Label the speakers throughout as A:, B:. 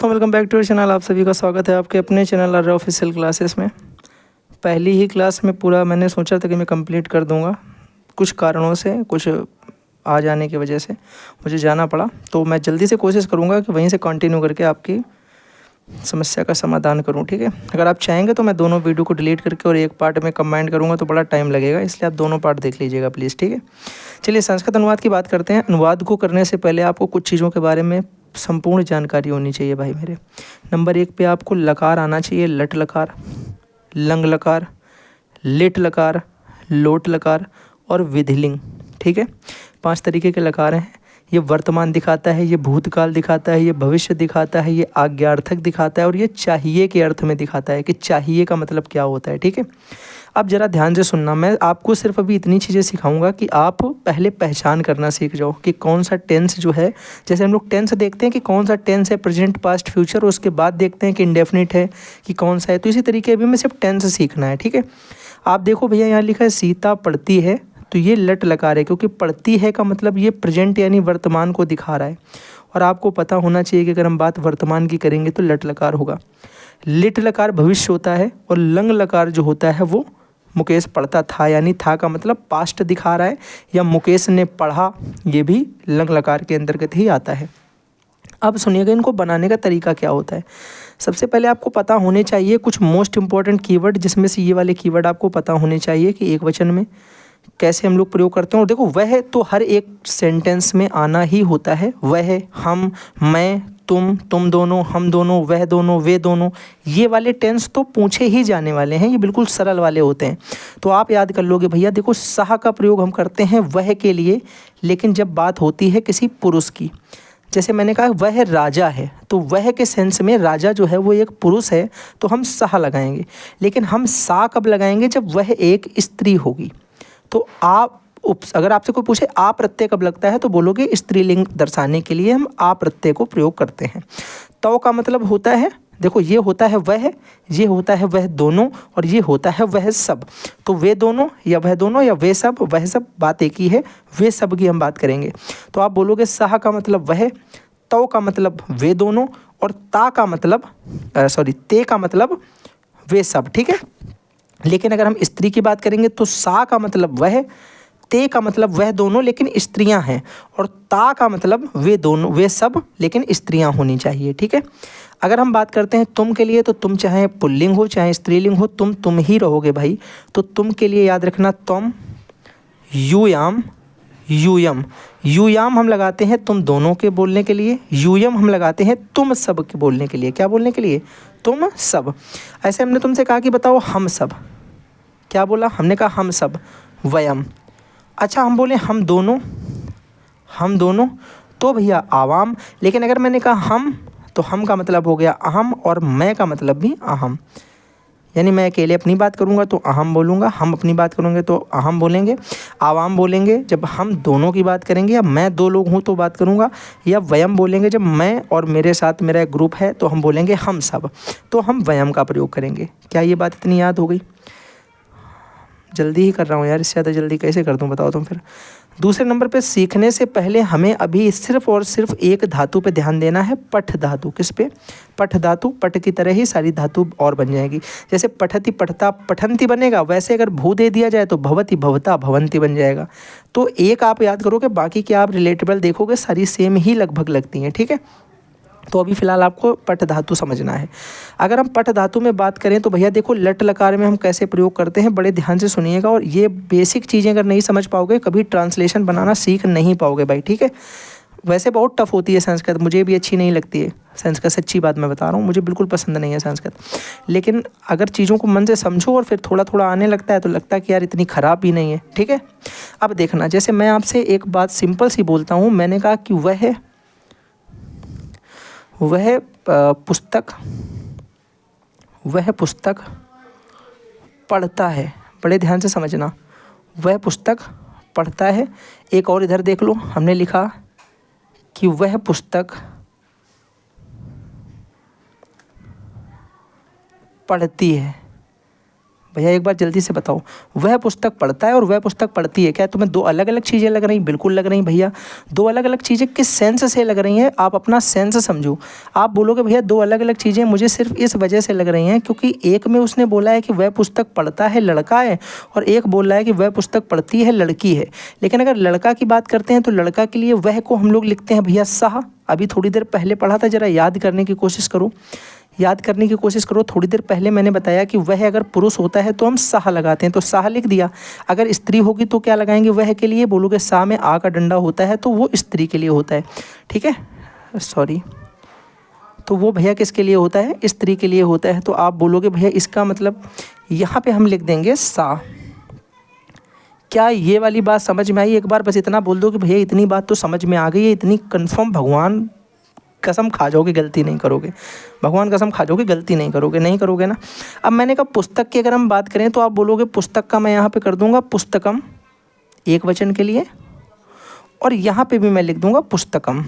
A: दोस्तों, welcome back to your channel. आप सभी का स्वागत है आपके अपने चैनल आर्या ऑफिशियल क्लासेस में। पहली ही क्लास में पूरा मैंने सोचा था कि मैं कंप्लीट कर दूंगा, कुछ कारणों से, कुछ आ जाने की वजह से मुझे जाना पड़ा। तो मैं जल्दी से कोशिश करूंगा कि वहीं से कंटिन्यू करके आपकी समस्या का समाधान करूं, ठीक है। अगर आप चाहेंगे तो मैं दोनों वीडियो को डिलीट करके और एक पार्ट में कंबाइन करूँगा तो बड़ा टाइम लगेगा, इसलिए आप दोनों पार्ट देख लीजिएगा प्लीज़, ठीक है। चलिए संस्कृत अनुवाद की बात करते हैं। अनुवाद को करने से पहले आपको कुछ चीज़ों के बारे में संपूर्ण जानकारी होनी चाहिए भाई मेरे। नंबर 1 पे आपको लकार आना चाहिए, लट लकार, लंग लकार, लिट लकार, लोट लकार और विधिलिंग, ठीक है। 5 तरीके के लकार हैं। ये वर्तमान दिखाता है, ये भूतकाल दिखाता है, ये भविष्य दिखाता है, ये आज्ञार्थक दिखाता है और ये चाहिए के अर्थ में दिखाता है कि चाहिए का मतलब क्या होता है, ठीक है। अब ज़रा ध्यान से सुनना, मैं आपको सिर्फ अभी इतनी चीज़ें सिखाऊंगा कि आप पहले पहचान करना सीख जाओ कि कौन सा टेंस जो है। जैसे हम लोग टेंस देखते हैं कि कौन सा टेंस है, प्रेजेंट, पास्ट, फ्यूचर, उसके बाद देखते हैं कि इंडेफिनिट है कि कौन सा है। तो इसी तरीके अभी में सिर्फ टेंस सीखना है, ठीक है। आप देखो भैया, यहाँ लिखा है सीता पढ़ती है, तो ये लट लकार है क्योंकि पढ़ती है का मतलब ये प्रेजेंट यानी वर्तमान को दिखा रहा है। और आपको पता होना चाहिए कि अगर हम बात वर्तमान की करेंगे तो लट लकार होगा। लिट लकार भविष्य होता है और लंग लकार जो होता है वो मुकेश पढ़ता था, यानी था का मतलब पास्ट दिखा रहा है, या मुकेश ने पढ़ा, ये भी लंग लकार के अंतर्गत ही आता है। अब सुनिएगा, इनको बनाने का तरीका क्या होता है। सबसे पहले आपको पता होने चाहिए कुछ मोस्ट इंपॉर्टेंट कीवर्ड, जिसमें से ये वाले कीवर्ड आपको पता होने चाहिए कि एक वचन में कैसे हम लोग प्रयोग करते हैं। और देखो, वह तो हर एक सेंटेंस में आना ही होता है। वह, हम, मैं, तुम दोनों, हम दोनों, वह दोनों, वे दोनों, ये वाले टेंस तो पूछे ही जाने वाले हैं, ये बिल्कुल सरल वाले होते हैं। तो आप याद कर लोगे भैया। देखो, सह का प्रयोग हम करते हैं वह के लिए, लेकिन जब बात होती है किसी पुरुष की, जैसे मैंने कहा वह राजा है, तो वह के सेंस में राजा जो है वो एक पुरुष है, तो हम सह लगाएंगे। लेकिन हम सा कब लगाएंगे? जब वह एक स्त्री होगी। तो आप अगर आपसे कोई पूछे आ प्रत्यय कब लगता है, तो बोलोगे स्त्रीलिंग दर्शाने के लिए हम आ प्रत्यय को प्रयोग करते हैं। तो का मतलब होता है, देखो ये होता है वह, ये होता है वह दोनों, और ये होता है वह सब। तो वे दोनों या वह दोनों या वे सब, वह सब बात एक ही है, वे सब की हम बात करेंगे। तो आप बोलोगे सह का मतलब वह, तो का मतलब वे दोनों, और ता का मतलब ते का मतलब वे सब, ठीक है। लेकिन अगर हम स्त्री की बात करेंगे तो सा का मतलब वह, ते का मतलब वह दोनों लेकिन स्त्रियां हैं, और ता का मतलब वे दोनों, वे सब लेकिन स्त्रियां होनी चाहिए, ठीक है। अगर हम बात करते हैं तुम के लिए, तो तुम चाहे पुल्लिंग हो चाहे स्त्रीलिंग हो, तुम ही रहोगे भाई। तो तुम के लिए याद रखना तुम, यूयाम, यूयम। यूयाम हम लगाते हैं तुम दोनों के बोलने के लिए, यूयम हम लगाते हैं तुम सब के बोलने के लिए। क्या बोलने के लिए? तुम सब। ऐसे हमने तुमसे कहा कि बताओ हम सब, क्या बोला हमने? कहा हम सब, वयम। अच्छा, हम बोले हम दोनों, हम दोनों, तो भैया आवाम। लेकिन अगर मैंने कहा हम, तो हम का मतलब हो गया अहम, और मैं का मतलब भी अहम। यानी मैं अकेले अपनी बात करूंगा तो अहम बोलूँगा, हम अपनी बात करेंगे तो अहम बोलेंगे, आवाम बोलेंगे जब हम दोनों की बात करेंगे, या मैं दो लोग हूँ तो बात करूँगा, या वयम बोलेंगे जब मैं और मेरे साथ मेरा एक ग्रुप है तो हम बोलेंगे हम सब, तो हम वयम का प्रयोग करेंगे। क्या ये बात इतनी याद हो गई? जल्दी ही कर रहा हूँ यार, इससे ज़्यादा जल्दी कैसे कर दूँ बताओ तुम फिर। दूसरे नंबर पे सीखने से पहले हमें अभी सिर्फ और सिर्फ एक धातु पे ध्यान देना है, पठ धातु। किस पे? पठ धातु। पठ की तरह ही सारी धातु और बन जाएगी। जैसे पठति पठता पठंती बनेगा, वैसे अगर भू दे दिया जाए तो भवति भवता भवंती बन जाएगा। तो एक आप याद करोगे, बाकी के आप रिलेटेबल देखोगे सारी सेम ही लगभग लगती हैं, ठीक है। तो अभी फ़िलहाल आपको पठ धातु समझना है। अगर हम पठ धातु में बात करें तो भैया देखो, लट लकार में हम कैसे प्रयोग करते हैं, बड़े ध्यान से सुनिएगा। और ये बेसिक चीज़ें अगर नहीं समझ पाओगे, कभी ट्रांसलेशन बनाना सीख नहीं पाओगे भाई, ठीक है। वैसे बहुत टफ होती है संस्कृत, मुझे भी अच्छी नहीं लगती है संस्कृत, सच्ची बात मैं बता रहा हूँ, मुझे बिल्कुल पसंद नहीं है संस्कृत। लेकिन अगर चीज़ों को मन से समझो और फिर थोड़ा थोड़ा आने लगता है तो लगता है कि यार इतनी ख़राब भी नहीं है, ठीक है। अब देखना, जैसे मैं आपसे एक बात सिंपल सी बोलता हूँ, मैंने कहा कि वह पुस्तक पढ़ता है। बड़े ध्यान से समझना, वह पुस्तक पढ़ता है। एक और इधर देख लो, हमने लिखा कि वह पुस्तक पढ़ती है। भैया एक बार जल्दी से बताओ, वह पुस्तक पढ़ता है और वह पुस्तक पढ़ती है, क्या तुम्हें दो अलग अलग चीज़ें लग रही? बिल्कुल लग रही भैया। दो अलग अलग चीज़ें किस सेंस से लग रही हैं? आप अपना सेंस समझो। आप बोलोगे भैया दो अलग अलग चीज़ें मुझे सिर्फ इस वजह से लग रही हैं क्योंकि एक में उसने बोला है कि वह पुस्तक पढ़ता है लड़का है, और एक बोल रहा है कि वह पुस्तक पढ़ती है लड़की है। लेकिन अगर लड़का की बात करते हैं तो लड़का के लिए वह को हम लोग लिखते हैं भैया सह। अभी थोड़ी देर पहले पढ़ा था, जरा याद करने की कोशिश करो, याद करने की कोशिश करो। थोड़ी देर पहले मैंने बताया कि वह अगर पुरुष होता है तो हम सह लगाते हैं, तो सह लिख दिया। अगर स्त्री होगी तो क्या लगाएंगे? वह के लिए। बोलोगे सा में आ का डंडा होता है तो वो स्त्री के लिए होता है, ठीक है, सॉरी। तो वो भैया किसके लिए होता है? स्त्री के लिए होता है। तो आप बोलोगे भैया इसका मतलब यहाँ पे हम लिख देंगे सा। क्या ये वाली बात समझ में आई? एक बार बस इतना बोल दो कि भैया इतनी बात तो समझ में आ गई है, इतनी कंफर्म। भगवान कसम खा जाओगे गलती नहीं करोगे, भगवान कसम खा जाओगे गलती नहीं करोगे, नहीं करोगे ना। अब मैंने कहा पुस्तक की अगर हम बात करें तो आप बोलोगे पुस्तक का मैं यहाँ पे कर दूंगा पुस्तकम एक वचन के लिए, और यहाँ पे भी मैं लिख दूंगा पुस्तकम।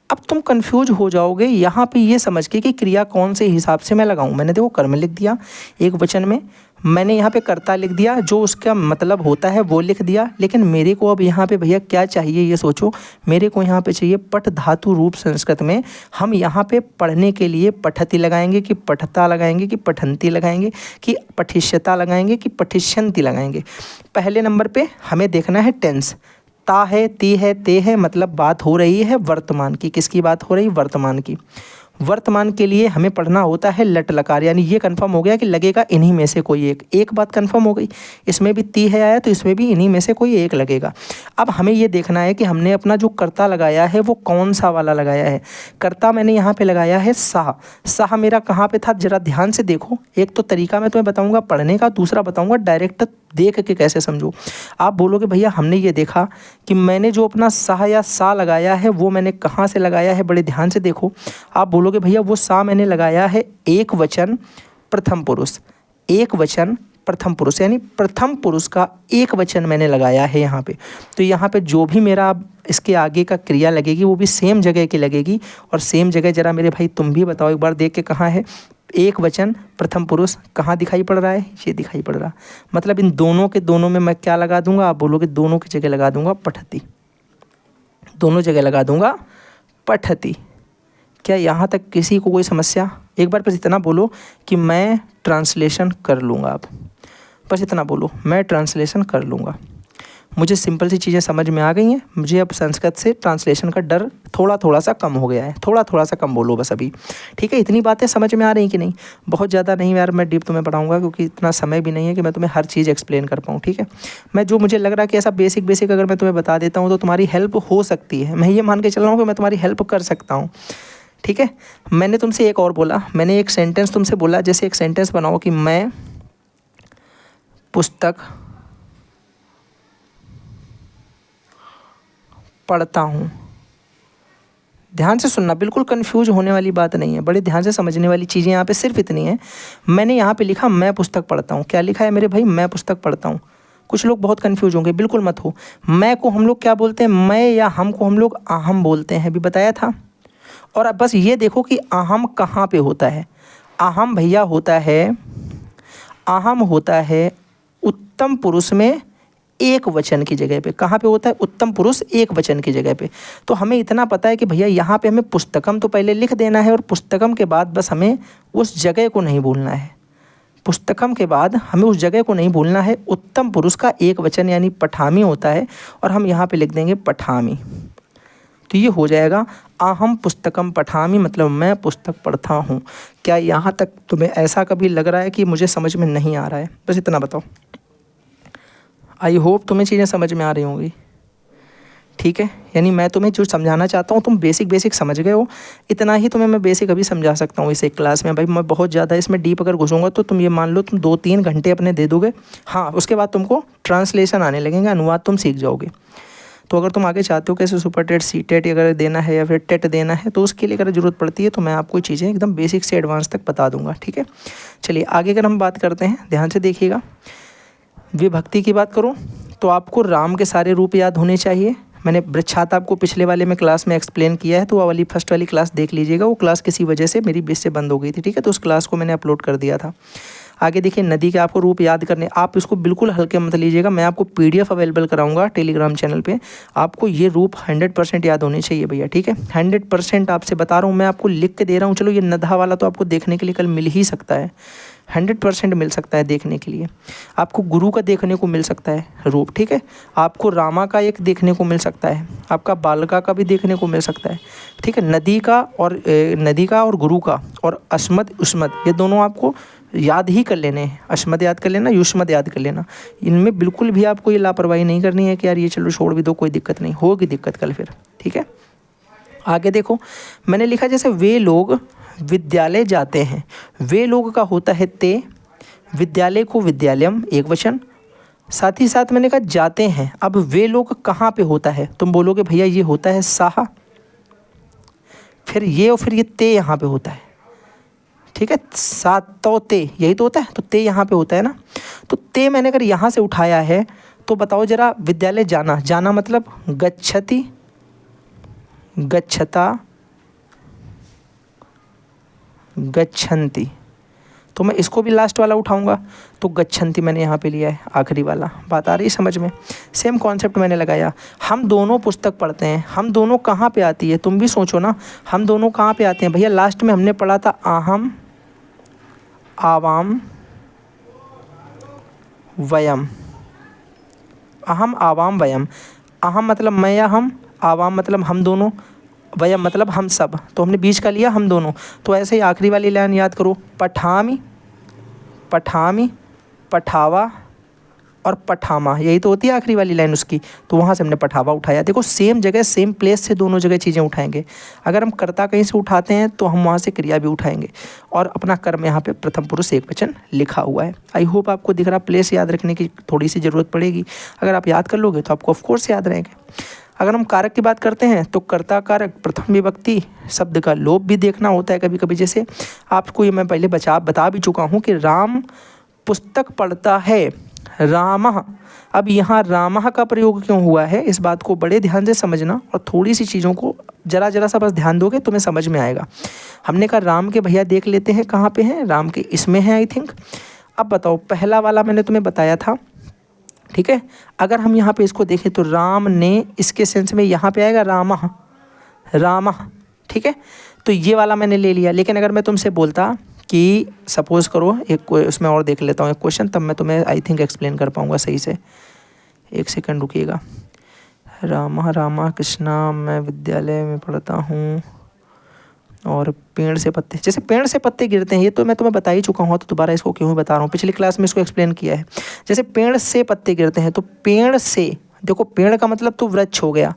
A: अब तुम कंफ्यूज हो जाओगे यहाँ पे ये समझ के कि क्रिया कौन से हिसाब से मैं लगाऊं। मैंने देखो कर्म लिख दिया एक वचन में, मैंने यहाँ पे कर्ता लिख दिया, जो उसका मतलब होता है वो लिख दिया। लेकिन मेरे को अब यहाँ पे भैया क्या चाहिए ये सोचो। मेरे को यहाँ पे चाहिए पठ धातु रूप संस्कृत में। हम यहाँ पे पढ़ने के लिए पठति लगाएंगे कि पठता लगाएंगे कि पठंती लगाएंगे कि पठिष्यता लगाएंगे कि पठिष्यंती लगाएंगे। पहले नंबर पे हमें देखना है टेंस। ता है, ती है, ते है, मतलब बात हो रही है वर्तमान की। किसकी बात हो रही? वर्तमान की। वर्तमान के लिए हमें पढ़ना होता है लट लकार, यानी ये कंफर्म हो गया कि लगेगा इन्हीं में से कोई एक। एक बात कंफर्म हो गई, इसमें भी ती है आया तो इसमें भी इन्हीं में से कोई एक लगेगा। अब हमें ये देखना है कि हमने अपना जो कर्ता लगाया है वो कौन सा वाला लगाया है। कर्ता मैंने यहाँ पे लगाया है साह। साह मेरा कहाँ पे था जरा ध्यान से देखो। एक तो तरीका मैं तुम्हें बताऊँगा पढ़ने का, दूसरा बताऊँगा डायरेक्ट देख के कैसे समझो। आप बोलोगे भैया हमने ये देखा कि मैंने जो अपना साह या सा लगाया है वो मैंने कहाँ से लगाया है, बड़े ध्यान से देखो। आप बोलोगे भैया वो सा मैंने लगाया है एक वचन प्रथम पुरुष। एक वचन प्रथम पुरुष यानी प्रथम पुरुष का एक वचन मैंने लगाया है यहाँ पे। तो यहाँ पे जो भी मेरा इसके आगे का क्रिया लगेगी वो भी सेम जगह की लगेगी। और सेम जगह जरा मेरे भाई तुम भी बताओ एक बार देख के कहाँ है। एक वचन प्रथम पुरुष कहाँ दिखाई पड़ रहा है? ये दिखाई पड़ रहा। मतलब इन दोनों के दोनों में मैं क्या लगा दूंगा? आप बोलोगे दोनों की जगह लगा दूंगा पठती। दोनों जगह लगा दूंगा पठती। क्या यहाँ तक किसी को कोई समस्या? एक बार बस इतना बोलो कि मैं ट्रांसलेशन कर लूँगा। आप बस इतना बोलो मैं ट्रांसलेशन कर लूँगा। मुझे सिंपल सी चीज़ें समझ में आ गई हैं। मुझे अब संस्कृत से ट्रांसलेशन का डर थोड़ा थोड़ा सा कम हो गया है। थोड़ा थोड़ा सा कम बोलो बस अभी, ठीक है। इतनी बातें समझ में आ रही कि नहीं? बहुत ज़्यादा नहीं यार, मैं डीप तुम्हें पढ़ाऊंगा क्योंकि इतना समय भी नहीं है कि मैं तुम्हें हर चीज़ एक्सप्लेन कर पाऊँ, ठीक है। मैं जो मुझे लग रहा है कि ऐसा बेसिक बेसिक अगर मैं तुम्हें बता देता हूँ तो तुम्हारी हेल्प हो सकती है। मैं ये मान के चल रहा हूँ कि मैं तुम्हारी हेल्प कर सकता हूँ, ठीक है। मैंने तुमसे एक और बोला, मैंने एक सेंटेंस तुमसे बोला, जैसे एक सेंटेंस बनाओ कि मैं पुस्तक पढ़ता हूँ। ध्यान से सुनना, बिल्कुल कंफ्यूज होने वाली बात नहीं है, बड़े ध्यान से समझने वाली चीज़ें यहाँ पे सिर्फ इतनी है। मैंने यहाँ पे लिखा मैं पुस्तक पढ़ता हूँ। क्या लिखा है मेरे भाई? मैं पुस्तक पढ़ता हूँ। कुछ लोग बहुत कंफ्यूज होंगे, बिल्कुल मत हो। मैं को हम लोग क्या बोलते हैं? मैं या हम को हम लोग अहम बोलते हैं, अभी बताया था। और अब बस ये देखो कि अहम कहाँ पे होता है। अहम भैया होता है, अहम होता है उत्तम पुरुष में एक वचन की जगह पे। कहाँ पे होता है? उत्तम पुरुष एक वचन की जगह पे। तो हमें इतना पता है कि भैया यहाँ पे हमें पुस्तकम तो पहले लिख देना है, और पुस्तकम के बाद बस हमें उस जगह को नहीं भूलना है। पुस्तकम के बाद हमें उस जगह को नहीं भूलना है। उत्तम पुरुष का एक वचन यानी पठामी होता है, और हम यहाँ पे लिख देंगे पठामी। तो ये हो जाएगा अहम पुस्तकम पठामी, मतलब मैं पुस्तक पढ़ता हूँ। क्या यहाँ तक तुम्हें ऐसा कभी लग रहा है कि मुझे समझ में नहीं आ रहा है? बस इतना बताओ। आई होप तुम्हें चीज़ें समझ में आ रही होंगी, ठीक है। यानी मैं तुम्हें जो समझाना चाहता हूँ तुम बेसिक बेसिक समझ गए हो। इतना ही तुम्हें मैं बेसिक अभी समझा सकता हूँ इस एक क्लास में। भाई मैं बहुत ज़्यादा इसमें डीप अगर घुसूँगा तो तुम ये मान लो तुम 2-3 घंटे अपने दे दोगे। हाँ, उसके बाद तुमको ट्रांसलेशन आने लगेंगे, अनुवाद तुम सीख जाओगे। तो अगर तुम आगे चाहते हो कैसे सुपर टेट, सी टेट अगर देना है या फिर टेट देना है, तो उसके लिए अगर ज़रूरत पड़ती है तो मैं आपको चीज़ें एकदम बेसिक से एडवांस तक बता दूंगा, ठीक है। चलिए आगे अगर हम बात करते हैं, ध्यान से देखिएगा। विभक्ति की बात करूँ तो आपको राम के सारे रूप याद होने चाहिए। मैंने वृक्षात आपको पिछले वाले में क्लास में एक्सप्लेन किया है, तो वो वाली फर्स्ट वाली क्लास देख लीजिएगा। वो क्लास किसी वजह से मेरी बीच से बंद हो गई थी, ठीक है। तो उस क्लास को मैंने अपलोड कर दिया था। आगे देखिए नदी के आपको रूप याद करने, आप इसको बिल्कुल हल्के मत लीजिएगा, मैं आपको PDF अवेलेबल कराऊंगा टेलीग्राम चैनल पे, आपको ये रूप 100% याद होने चाहिए भैया, ठीक है। 100% आपसे बता रहा हूँ, मैं आपको लिख के दे रहा हूँ। चलो ये नधा वाला तो आपको देखने के लिए कल मिल ही सकता है, 100% मिल सकता है देखने के लिए। आपको गुरु का देखने को मिल सकता है रूप, ठीक है। आपको रामा का एक देखने को मिल सकता है, आपका बालका का भी देखने को मिल सकता है, ठीक है। नदी का और गुरु का और अस्मद उस्मद ये दोनों आपको याद ही कर लेने हैं। अस्मद याद कर लेना, युष्मद याद कर लेना। इनमें बिल्कुल भी आपको ये लापरवाही नहीं करनी है कि यार ये चलो छोड़ भी दो, कोई दिक्कत नहीं होगी, दिक्कत कल फिर, ठीक है। आगे देखो मैंने लिखा जैसे वे लोग विद्यालय जाते हैं, वे लोग का होता है ते, विद्यालय को विद्यालयम एक वचन। साथ ही साथ मैंने कहा जाते हैं, अब वे लोग कहाँ पे होता है, तुम बोलोगे भैया ये होता है साहा, फिर ये और फिर ये ते यहाँ पे होता है, ठीक है। सात तो ते यही तो होता है, तो ते यहाँ पे होता है ना। तो ते मैंने अगर यहाँ से उठाया है तो बताओ जरा, विद्यालय जाना, जाना मतलब गच्छति, गच्छता, गच्छन्ति, तो मैं इसको भी लास्ट वाला उठाऊंगा, तो गच्छन्ति मैंने यहाँ पे लिया है आखिरी वाला। बात आ रही है समझ में? सेम कॉन्सेप्ट मैंने लगाया। हम दोनों पुस्तक पढ़ते हैं, हम दोनों कहाँ पे आती है, तुम भी सोचो ना, हम दोनों कहाँ पे आते हैं भैया। लास्ट में हमने पढ़ा था अहम आवाम वयम, अहम आवाम वयम। अहम मतलब मैं या हम, आवाम मतलब हम दोनों, वयम मतलब हम सब, तो हमने बीच का लिया हम दोनों। तो ऐसे ही आखिरी वाली लाइन याद करो, पठामी, पठामी, पठावा और पठामा, यही तो होती है आखिरी वाली लाइन उसकी। तो वहाँ से हमने पठावा उठाया। देखो सेम जगह सेम प्लेस से दोनों जगह चीज़ें उठाएंगे। अगर हम कर्ता कहीं से उठाते हैं तो हम वहाँ से क्रिया भी उठाएंगे, और अपना कर्म यहाँ पे प्रथम पुरुष एक वचन लिखा हुआ है। आई होप आपको दिख रहा, प्लेस याद रखने की थोड़ी सी ज़रूरत पड़ेगी, अगर आप याद कर लोगे तो आपको ऑफकोर्स याद रहेंगे। अगर हम कारक की बात करते हैं तो कर्ता कारक प्रथम विभक्ति, शब्द का लोप भी देखना होता है कभी कभी। जैसे आपको ये मैं पहले बता भी चुका हूँ कि राम पुस्तक पढ़ता है, रामः। अब यहाँ रामः का प्रयोग क्यों हुआ है, इस बात को बड़े ध्यान से समझना, और थोड़ी सी चीज़ों को जरा सा बस ध्यान दोगे तुम्हें समझ में आएगा। हमने कहा राम के भैया देख लेते हैं कहाँ पे हैं, राम के इसमें है आई थिंक। अब बताओ पहला वाला मैंने तुम्हें बताया था, ठीक है। अगर हम यहाँ पे इसको देखें तो राम ने, इसके सेंस में यहाँ पे आएगा रामः, रामः, ठीक है। तो ये वाला मैंने ले लिया। लेकिन अगर मैं तुमसे बोलता कि सपोज़ करो एक उसमें और देख लेता हूँ एक क्वेश्चन, तब मैं तुम्हें आई थिंक एक्सप्लेन कर पाऊँगा सही से। एक सेकंड रुकिएगा। रामा रामा कृष्णा, मैं विद्यालय में पढ़ता हूँ, और पेड़ से पत्ते, जैसे पेड़ से पत्ते गिरते हैं, ये तो मैं तुम्हें बता ही चुका हूँ, तो दोबारा इसको क्यों बता रहा हूँ, पिछली क्लास में इसको एक्सप्लेन किया है। जैसे पेड़ से पत्ते गिरते हैं, तो पेड़ से, देखो पेड़ का मतलब तो वृक्ष हो गया,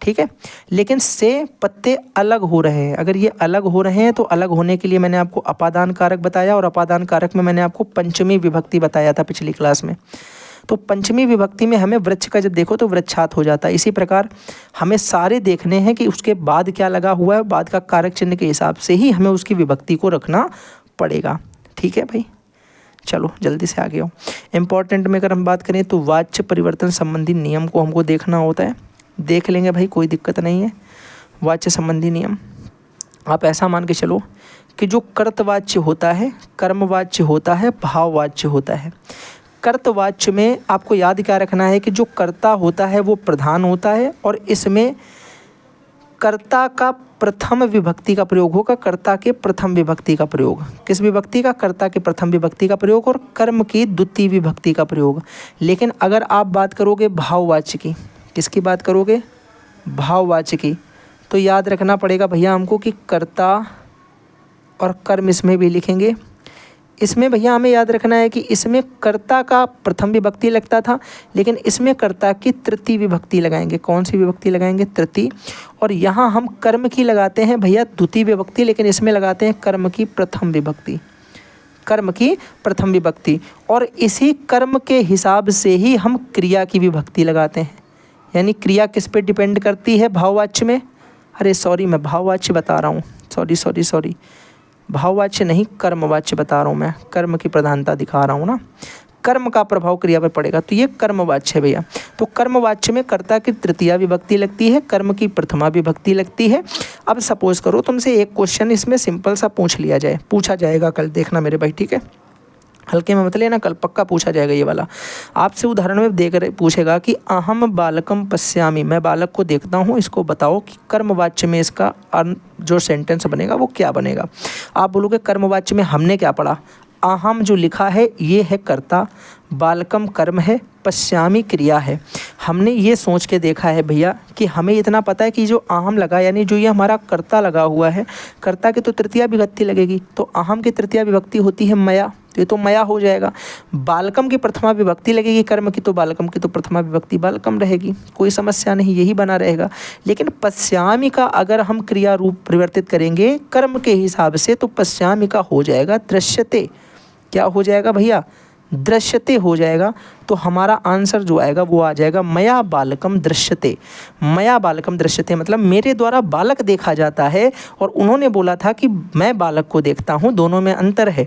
A: ठीक है, लेकिन से पत्ते अलग हो रहे हैं। अगर ये अलग हो रहे हैं तो अलग होने के लिए मैंने आपको अपादान कारक बताया, और अपादान कारक में मैंने आपको पंचमी विभक्ति बताया था पिछली क्लास में। तो पंचमी विभक्ति में हमें वृक्ष का जब देखो तो वृक्षात हो जाता है। इसी प्रकार हमें सारे देखने हैं कि उसके बाद क्या लगा हुआ है, बाद का कारक चिन्ह के हिसाब से ही हमें उसकी विभक्ति को रखना पड़ेगा, ठीक है भाई। चलो जल्दी से आगे आओ। इम्पॉर्टेंट में अगर हम बात करें तो वाच्य परिवर्तन संबंधी नियम को हमको देखना होता है, देख लेंगे भाई, कोई दिक्कत नहीं है। वाच्य संबंधी नियम आप ऐसा मान के चलो कि जो कर्तवाच्य होता है, कर्मवाच्य होता है, भाववाच्य होता है। कर्तवाच्य में आपको याद क्या रखना है कि जो कर्ता होता है वो प्रधान होता है, और इसमें कर्ता का प्रथम विभक्ति का प्रयोग होगा, कर्ता के प्रथम विभक्ति का प्रयोग। किस विभक्ति का? कर्ता के प्रथम विभक्ति का प्रयोग, और कर्म की द्वितीय विभक्ति का प्रयोग। लेकिन अगर आप बात करोगे भाववाच्य की, किसकी बात करोगे? भाववाच्य की, तो याद रखना पड़ेगा भैया हमको कि कर्ता और कर्म इसमें भी लिखेंगे। इसमें भैया हमें याद रखना है कि इसमें कर्ता का प्रथम विभक्ति लगता था, लेकिन इसमें कर्ता की तृतीय विभक्ति लगाएंगे। कौन सी विभक्ति लगाएंगे? तृतीय। और यहाँ हम कर्म की लगाते हैं भैया द्वितीय विभक्ति, लेकिन इसमें लगाते हैं कर्म की प्रथम विभक्ति, कर्म की प्रथम विभक्ति। और इसी कर्म के हिसाब से ही हम क्रिया की विभक्ति लगाते हैं। यानी क्रिया किस पे डिपेंड करती है भाववाच्य में? अरे सॉरी, मैं भाववाच्य बता रहा हूँ, सॉरी, भाववाच्य नहीं कर्मवाच्य बता रहा हूँ मैं, कर्म की प्रधानता दिखा रहा हूँ ना, कर्म का प्रभाव क्रिया पर पड़ेगा, तो ये कर्मवाच्य है भैया। तो कर्मवाच्य में कर्ता की तृतीया विभक्ति लगती है, कर्म की प्रथमा विभक्ति लगती है। अब सपोज करो तुमसे एक क्वेश्चन इसमें सिंपल सा पूछा जाएगा कल, देखना मेरे भाई, ठीक है। हल्के में मत लेना, कल पक्का पूछा जाएगा ये वाला। आपसे उदाहरण में देकर पूछेगा कि अहम बालकम पश्यामि, मैं बालक को देखता हूँ, इसको बताओ कि कर्मवाच्य में इसका जो सेंटेंस बनेगा वो क्या बनेगा। आप बोलोगे कर्मवाच्य में हमने क्या पढ़ा, अहम जो लिखा है ये है कर्ता, बालकम कर्म है, पश्यामि क्रिया है। हमने ये सोच के देखा है भैया कि हमें इतना पता है कि जो अहम लगा यानी जो ये हमारा कर्ता लगा हुआ है, कर्ता की तो तृतीया विभक्ति लगेगी, तो अहम की तृतीया विभक्ति होती है मया, तो ये तो मया हो जाएगा। बालकम की प्रथमा विभक्ति लगेगी कर्म की, तो बालकम की तो प्रथमा विभक्ति बालकम रहेगी, कोई समस्या नहीं, यही बना रहेगा। लेकिन पश्यामि का अगर हम क्रिया रूप परिवर्तित करेंगे कर्म के हिसाब से तो पश्यामि का हो जाएगा दृश्यते। क्या हो जाएगा भैया, दृश्यते हो जाएगा। तो हमारा आंसर जो आएगा वो आ जाएगा मया बालकम दृश्यते। मया बालकम दृश्यते मतलब मेरे द्वारा बालक देखा जाता है, और उन्होंने बोला था कि मैं बालक को देखता हूँ, दोनों में अंतर है।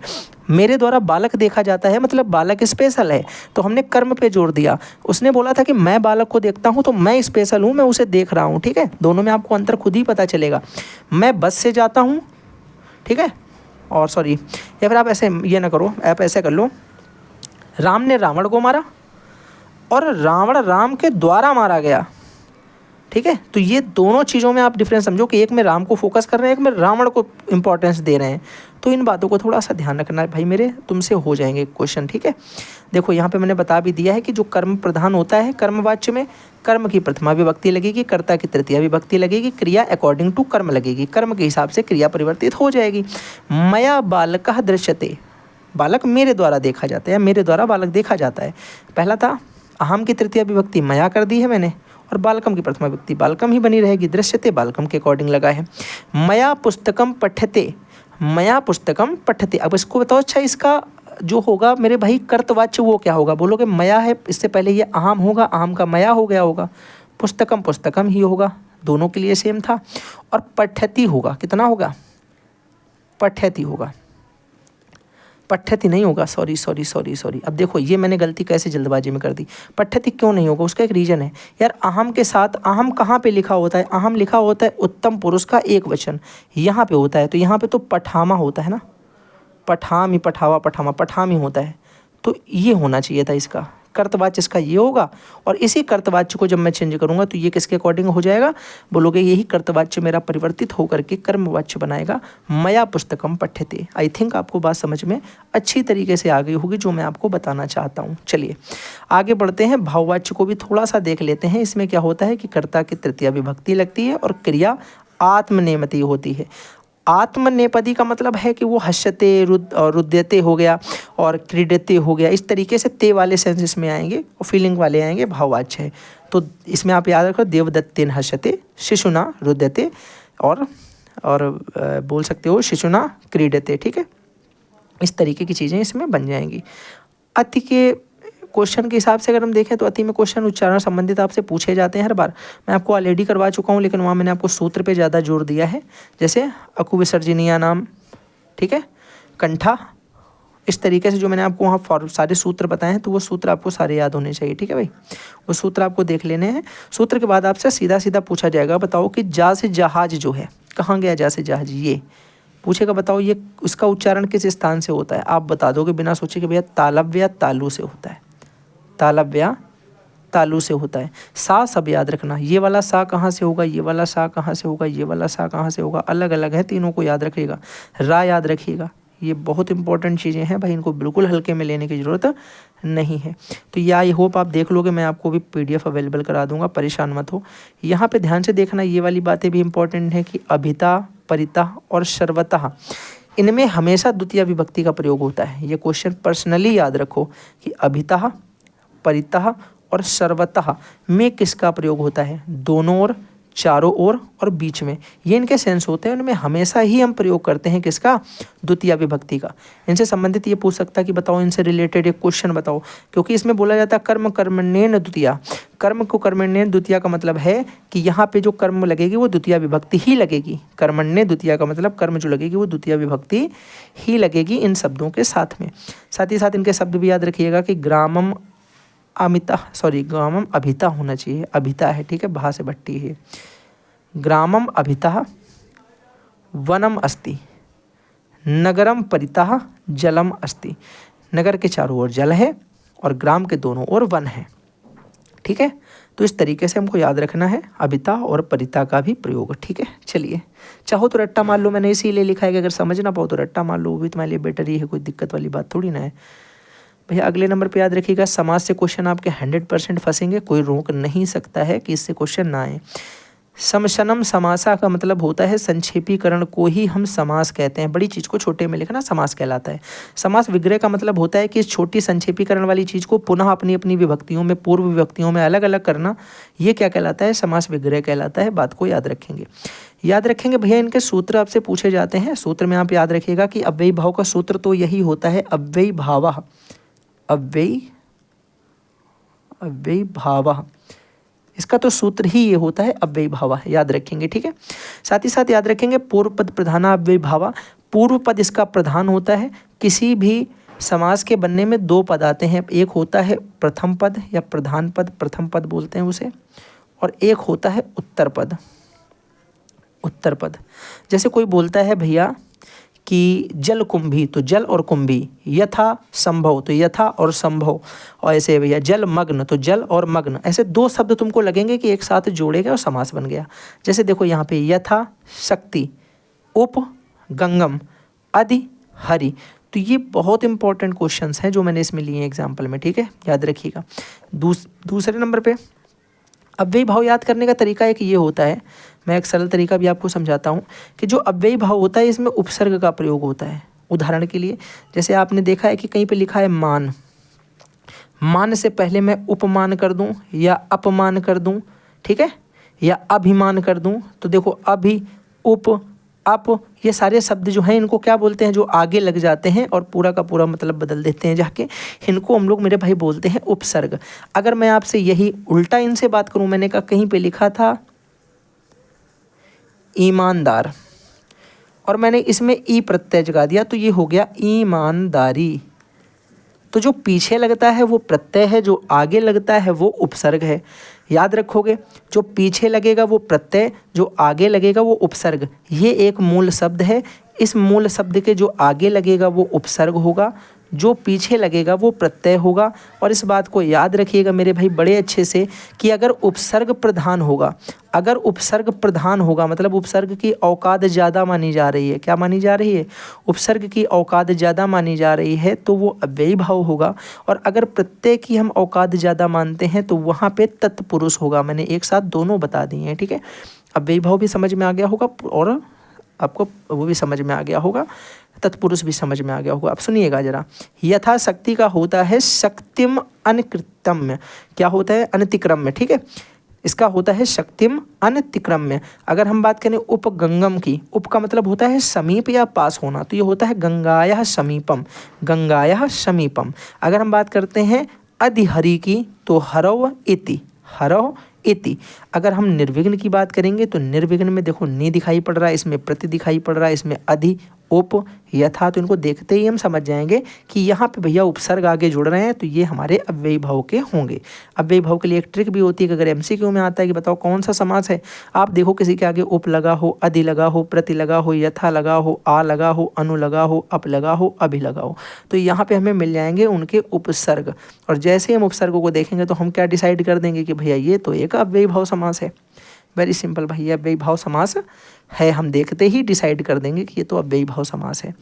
A: मेरे द्वारा बालक देखा जाता है मतलब बालक स्पेशल है, तो हमने कर्म पे जोर दिया। उसने बोला था कि मैं बालक को देखता हूँ तो मैं स्पेशल हूँ, मैं उसे देख रहा हूँ, ठीक है। दोनों में आपको अंतर खुद ही पता चलेगा। मैं बस से जाता हूँ, ठीक है, और सॉरी, या फिर आप ऐसे ये ना करो, आप ऐसे कर लो, राम ने रावण को मारा और रावण राम के द्वारा मारा गया, ठीक है। तो ये दोनों चीज़ों में आप डिफरेंस समझो कि एक में राम को फोकस कर रहे हैं, एक में रावण को इंपॉर्टेंस दे रहे हैं। तो इन बातों को थोड़ा सा ध्यान रखना है भाई मेरे, तुमसे हो जाएंगे क्वेश्चन, ठीक है। देखो यहाँ पे मैंने बता भी दिया है कि जो कर्म प्रधान होता है कर्मवाच्य में, कर्म की प्रथमा विभक्ति लगेगी, कर्ता की तृतीया विभक्ति लगेगी, क्रिया अकॉर्डिंग टू कर्म लगेगी, कर्म के हिसाब से क्रिया परिवर्तित हो जाएगी। मया बालकः दृश्यते, बालक मेरे द्वारा देखा जाता है, मेरे द्वारा बालक देखा जाता है। पहला था अहम की तृतीया विभक्ति मया कर दी है मैंने, और बालकम की प्रथमा विभक्ति बालकम ही बनी रहेगी, दृश्यते बालकम के अकॉर्डिंग लगा है। मया पुस्तकम पठ्यते, मया पुस्तकम पठ्यते। अब इसको बताओ, अच्छा इसका जो होगा मेरे भाई कर्तवाच्य वो क्या होगा। बोलोगे मया है, इससे पहले ये अहम होगा, अहम का मया हो गया होगा, पुस्तकम पुस्तकम ही होगा, दोनों के लिए सेम था। और पठ्यति होगा, कितना होगा, पठ्यति होगा, पठ्यति नहीं होगा, सॉरी सॉरी सॉरी सॉरी। अब देखो ये मैंने गलती कैसे जल्दबाजी में कर दी, पठ्यति क्यों नहीं होगा, उसका एक रीज़न है यार। अहम के साथ अहम कहाँ पे लिखा होता है, अहम लिखा होता है उत्तम पुरुष का एक वचन, यहाँ पे होता है, तो यहाँ पे तो पठामा होता है ना, पठामी पठावा पठामा पठामी होता है, तो ये होना चाहिए था इसका कर्तवाच्य, इसका ये होगा। और इसी कर्तवाच्य को जब मैं चेंज करूंगा तो ये किसके अकॉर्डिंग हो जाएगा, बोलोगे यही कर्तवाच्य मेरा परिवर्तित होकर के कर्मवाच्य बनाएगा, मया पुस्तकम पठ्यते। आई थिंक आपको बात समझ में अच्छी तरीके से आ गई होगी जो मैं आपको बताना चाहता हूँ। चलिए आगे बढ़ते हैं, भाववाच्य को भी थोड़ा सा देख लेते हैं। इसमें क्या होता है कि कर्ता की तृतीया विभक्ति लगती है और क्रिया आत्मनेपदी होती है। आत्मनेपदी का मतलब है कि वो हस्यते रुद्यते हो गया और क्रीडते हो गया, इस तरीके से ते वाले सेंसेस में आएंगे और फीलिंग वाले आएंगे, भाववाच्य है। तो इसमें आप याद रखो, देवदत्तेन हस्यते, शिशुना रुद्यते, और बोल सकते हो शिशुना क्रीडते, ठीक है। इस तरीके की चीज़ें इसमें बन जाएंगी। अति के क्वेश्चन के हिसाब से अगर हम देखें तो अति में क्वेश्चन उच्चारण संबंधित आपसे पूछे जाते हैं हर बार। मैं आपको ऑलरेडी करवा चुका हूँ, लेकिन वहाँ मैंने आपको सूत्र पे ज़्यादा जोर दिया है, जैसे अकु विसर्जनीया नाम, ठीक है, कंठा, इस तरीके से जो मैंने आपको वहाँ सारे सूत्र बताए हैं, तो वो सूत्र आपको सारे याद होने चाहिए, ठीक है भाई। वो सूत्र आपको देख लेने हैं। सूत्र के बाद आपसे सीधा सीधा पूछा जाएगा, बताओ कि जा से जहाज जो है, कहाँ गया जा से जहाज, ये पूछेगा, बताओ ये उसका उच्चारण किस स्थान से होता है। आप बता दोगे बिना सोचे कि भैया तालव्य तालु से होता है, तालव्य तालु से होता है। सा सब याद रखना, ये वाला सा कहाँ से होगा, ये वाला सा कहाँ से होगा, ये वाला सा कहाँ से होगा, अलग अलग है, तीनों को याद रखिएगा। रा याद रखिएगा, ये बहुत इंपॉर्टेंट चीज़ें हैं भाई, इनको बिल्कुल हल्के में लेने की ज़रूरत नहीं है। तो ये आई होप आप देख लोगे, मैं आपको भी PDF अवेलेबल करा दूंगा, परेशान मत हो। यहाँ पे ध्यान से देखना, ये वाली बातें भी इंपॉर्टेंट है कि अभिता, परितः और सर्वतः, इनमें हमेशा द्वितीय विभक्ति का प्रयोग होता है। ये क्वेश्चन पर्सनली याद रखो कि अभितः, परितः और सर्वतः में किसका प्रयोग होता है, दोनों ओर, चारों ओर और बीच में, ये इनके सेंस होते हैं। उनमें हमेशा ही हम प्रयोग करते हैं किसका, द्वितीय विभक्ति का। इनसे संबंधित ये पूछ सकता है कि बताओ इनसे रिलेटेड एक क्वेश्चन बताओ, क्योंकि इसमें बोला जाता है कर्म कर्मण्येन द्वितीया। कर्म को कर्मण्येन द्वितीया का मतलब है कि यहाँ पे जो कर्म लगेगी वो द्वितीय विभक्ति ही लगेगी। कर्मण्य द्वितीया का मतलब कर्म जो लगेगी वो द्वितीय विभक्ति ही लगेगी इन शब्दों के साथ में। साथ ही साथ इनके शब्द भी याद रखिएगा कि ग्रामम ग्रामम अभिता होना चाहिए, अभिता है, ठीक है, भा से भट्टी है। ग्रामम अभिता वनम अस्ति, नगरम परितः जलम अस्ति। नगर के चारों ओर जल है और ग्राम के दोनों ओर वन है। ठीक है, तो इस तरीके से हमको याद रखना है अबिता और परिता का भी प्रयोग। ठीक है, चलिए, चाहो तो रट्टा मार लो, मैंने इसीलिए लिखा है कि अगर समझ ना पाओ तो रट्टा मार लो, वो भी तुम्हारे लिए बेटर ही है, कोई दिक्कत वाली बात थोड़ी ना है। भैया अगले नंबर पे याद रखिएगा, समाज से क्वेश्चन आपके 100% फंसेंगे, कोई रोक नहीं सकता है कि इससे क्वेश्चन ना आए। समशनम समासा का मतलब होता है संक्षेपीकरण को ही हम समास कहते हैं। बड़ी चीज़ को छोटे में लिखना समास कहलाता है। समास विग्रह का मतलब होता है कि इस छोटी संक्षेपीकरण वाली चीज़ को पुनः अपनी अपनी विभक्तियों में, पूर्व विभक्तियों में अलग अलग करना, ये क्या कहलाता है? समास विग्रह कहलाता है। बात को याद रखेंगे। याद रखेंगे भैया, इनके सूत्र आपसे पूछे जाते हैं। सूत्र में आप याद रखिएगा कि अव्ययी भाव का सूत्र तो यही होता है, अव्ययी भावः, अव्ययी भावः, इसका तो सूत्र ही ये होता है अव्ययी भावः, याद रखेंगे। ठीक है, साथ ही साथ याद रखेंगे पूर्व पद प्रधाना अव्ययी भावः, पूर्व पद इसका प्रधान होता है। किसी भी समास के बनने में दो पद आते हैं, एक होता है प्रथम पद या प्रधान पद, प्रथम पद बोलते हैं उसे, और एक होता है उत्तर पद, उत्तर पद। जैसे कोई बोलता है भैया कि जल कुंभी, तो जल और कुंभी, यथा संभव तो यथा और संभव, और ऐसे भैया जल मग्न तो जल और मग्न, ऐसे दो शब्द तुमको लगेंगे कि एक साथ जोड़ेगा और समास बन गया। जैसे देखो यहाँ पे यथा शक्ति, उप गंगम, अधि हरि, तो ये बहुत इंपॉर्टेंट क्वेश्चंस हैं जो मैंने इसमें लिए हैं एग्जाम्पल में। ठीक है, याद रखिएगा। दूसरे नंबर पे अव्ययी भाव याद करने का तरीका एक ये होता है, मैं एक सरल तरीका भी आपको समझाता हूँ कि जो अव्ययी भाव होता है इसमें उपसर्ग का प्रयोग होता है। उदाहरण के लिए जैसे आपने देखा है कि कहीं पे लिखा है मान, मान से पहले मैं उपमान कर दूं या अपमान कर दूं, ठीक है, या अभिमान कर दूं, तो देखो अभि, उप, अप, ये सारे शब्द जो हैं इनको क्या बोलते हैं? जो आगे लग जाते हैं और पूरा का पूरा मतलब बदल देते हैं जाके, इनको हम लोग मेरे भाई बोलते हैं उपसर्ग। अगर मैं आपसे यही उल्टा इनसे बात करूं, मैंने कहा कहीं पे लिखा था ईमानदार और मैंने इसमें ई प्रत्यय जगा दिया, तो ये हो गया ईमानदारी। तो जो पीछे लगता है वो प्रत्यय है, जो आगे लगता है वो उपसर्ग है। याद रखोगे, जो पीछे लगेगा वो प्रत्यय, जो आगे लगेगा वो उपसर्ग। ये एक मूल शब्द है, इस मूल शब्द के जो आगे लगेगा वो उपसर्ग होगा, जो पीछे लगेगा वो प्रत्यय होगा। और इस बात को याद रखिएगा मेरे भाई बड़े अच्छे से कि अगर उपसर्ग प्रधान होगा, अगर उपसर्ग प्रधान होगा मतलब उपसर्ग की औकात ज़्यादा मानी जा रही है, क्या मानी जा रही है? उपसर्ग की औकात ज़्यादा मानी जा रही है, तो वो अव्ययी भाव होगा। और अगर प्रत्यय की हम औकात ज़्यादा मानते हैं तो वहाँ पे तत्पुरुष होगा। मैंने एक साथ दोनों बता दिए हैं। ठीक है, अव्ययी भाव भी समझ में आ गया होगा और आपको वो भी समझ में आ गया होगा, तत्पुरुष भी समझ में आ गया होगा। अब सुनिएगा जरा, यथाशक्ति का होता है शक्तिम अनकृतम्य, क्या होता है? अनतिक्रम्य। ठीक है, इसका होता है शक्तिम अनतिक्रम्य। अगर हम बात करें उपगंगम की, उप का मतलब होता है समीप या पास होना, तो ये होता है गंगायाः समीपम, गंगायाः समीपम। अगर हम बात करते हैं अधिहरि की तो हरव इति, हरव इति। अगर हम निर्विघ्न की बात करेंगे तो निर्विघ्न में देखो नि दिखाई पड़ रहा है, इसमें प्रति दिखाई पड़ रहा है, इसमें अधि, उप, यथा, तो इनको देखते ही हम समझ जाएंगे कि यहाँ पे भैया उपसर्ग आगे जुड़ रहे हैं, तो ये हमारे अव्ययी भाव के होंगे। अव्ययी भाव के लिए एक ट्रिक भी होती है कि अगर एमसीक्यू में आता है कि बताओ कौन सा समास है, आप देखो किसी के आगे उप लगा हो, अधि लगा हो, प्रति लगा हो, यथा लगा हो, आ लगा हो, अनु लगा हो, अप लगा हो, अभि लगा हो, तो यहाँ पे हमें मिल जाएंगे उनके उपसर्ग। और जैसे ही हम उपसर्गों को देखेंगे तो हम क्या डिसाइड कर देंगे कि भैया ये तो एक अव्ययी भाव समास है। वेरी सिंपल भैया, अव्ययी भाव समास है, हम देखते ही डिसाइड कर देंगे कि ये तो अव्ययी भाव समास है।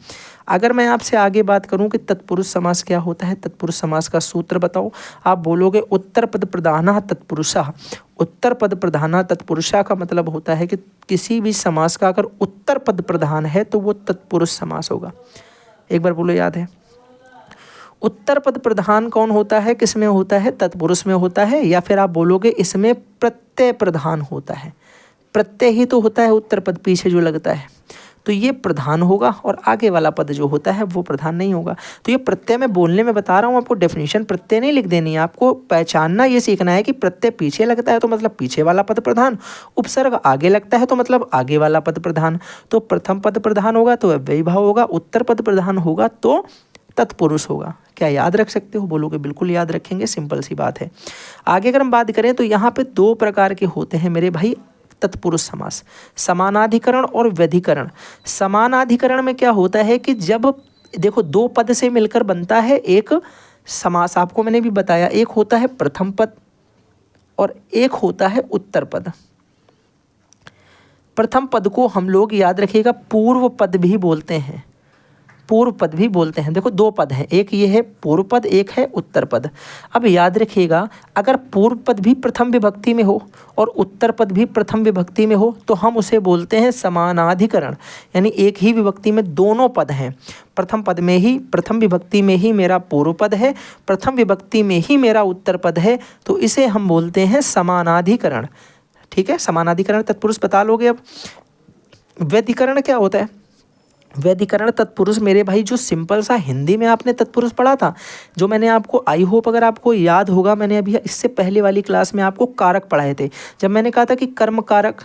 A: अगर मैं आपसे आगे बात करूं कि तत्पुरुष समास क्या होता है, तत्पुरुष समास का सूत्र बताओ, आप बोलोगे उत्तर पद प्रधानः तत्पुरुषः। उत्तर पद प्रधानः तत्पुरुषः का मतलब होता है कि किसी भी समास का अगर उत्तर पद प्रधान है तो वो तत्पुरुष समास होगा। एक बार बोलो, याद है? उत्तर पद प्रधान कौन होता है, किस में होता है? तत्पुरुष में होता है। या फिर आप बोलोगे इसमें प्रत्यय प्रधान होता है, प्रत्यय ही तो होता है उत्तर पद पीछे जो लगता है, तो ये प्रधान होगा और आगे वाला पद जो होता है वो प्रधान नहीं होगा। तो ये प्रत्यय मैं बोलने में बता रहा हूँ आपको, डेफिनेशन प्रत्यय नहीं लिख देनी है, आपको पहचानना ये सीखना है कि प्रत्यय पीछे लगता है तो मतलब पीछे वाला पद प्रधान, उपसर्ग आगे लगता है तो मतलब आगे वाला पद प्रधान। तो प्रथम पद प्रधान होगा तो अव्ययी भाव होगा, उत्तर पद प्रधान होगा तो तत्पुरुष होगा। क्या याद रख सकते हो? बोलोगे बिल्कुल याद रखेंगे, सिंपल सी बात है। आगे अगर हम बात करें तो यहाँ पे दो प्रकार के होते हैं मेरे भाई तत्पुरुष समास, समानाधिकरण और व्यधिकरण। समानाधिकरण में क्या होता है कि जब देखो 2 पद से मिलकर बनता है एक समास, आपको मैंने भी बताया, एक होता है प्रथम पद और एक होता है उत्तर पद। प्रथम पद को हम लोग याद रखिएगा पूर्व पद भी बोलते हैं, पूर्व पद भी बोलते हैं। देखो 2 पद हैं, एक ये है पूर्व पद, एक है उत्तर पद। अब याद रखिएगा अगर पूर्व पद भी प्रथम विभक्ति में हो और उत्तर पद भी प्रथम विभक्ति में हो तो हम उसे बोलते हैं समानाधिकरण, यानी एक ही विभक्ति में दोनों पद हैं। प्रथम पद में ही, प्रथम विभक्ति में ही मेरा पूर्व पद है, प्रथम विभक्ति में ही मेरा उत्तर पद है, तो इसे हम बोलते हैं समानाधिकरण। ठीक है, समानाधिकरण तत्पुरुष बता लोगे। अब व्यधिकरण क्या होता है? व्यधिकरण तत्पुरुष मेरे भाई जो सिंपल सा हिंदी में आपने तत्पुरुष पढ़ा था, जो मैंने आपको, आई होप अगर आपको याद होगा, मैंने अभी इससे पहले वाली क्लास में आपको कारक पढ़ाए थे, जब मैंने कहा था कि कर्म कारक,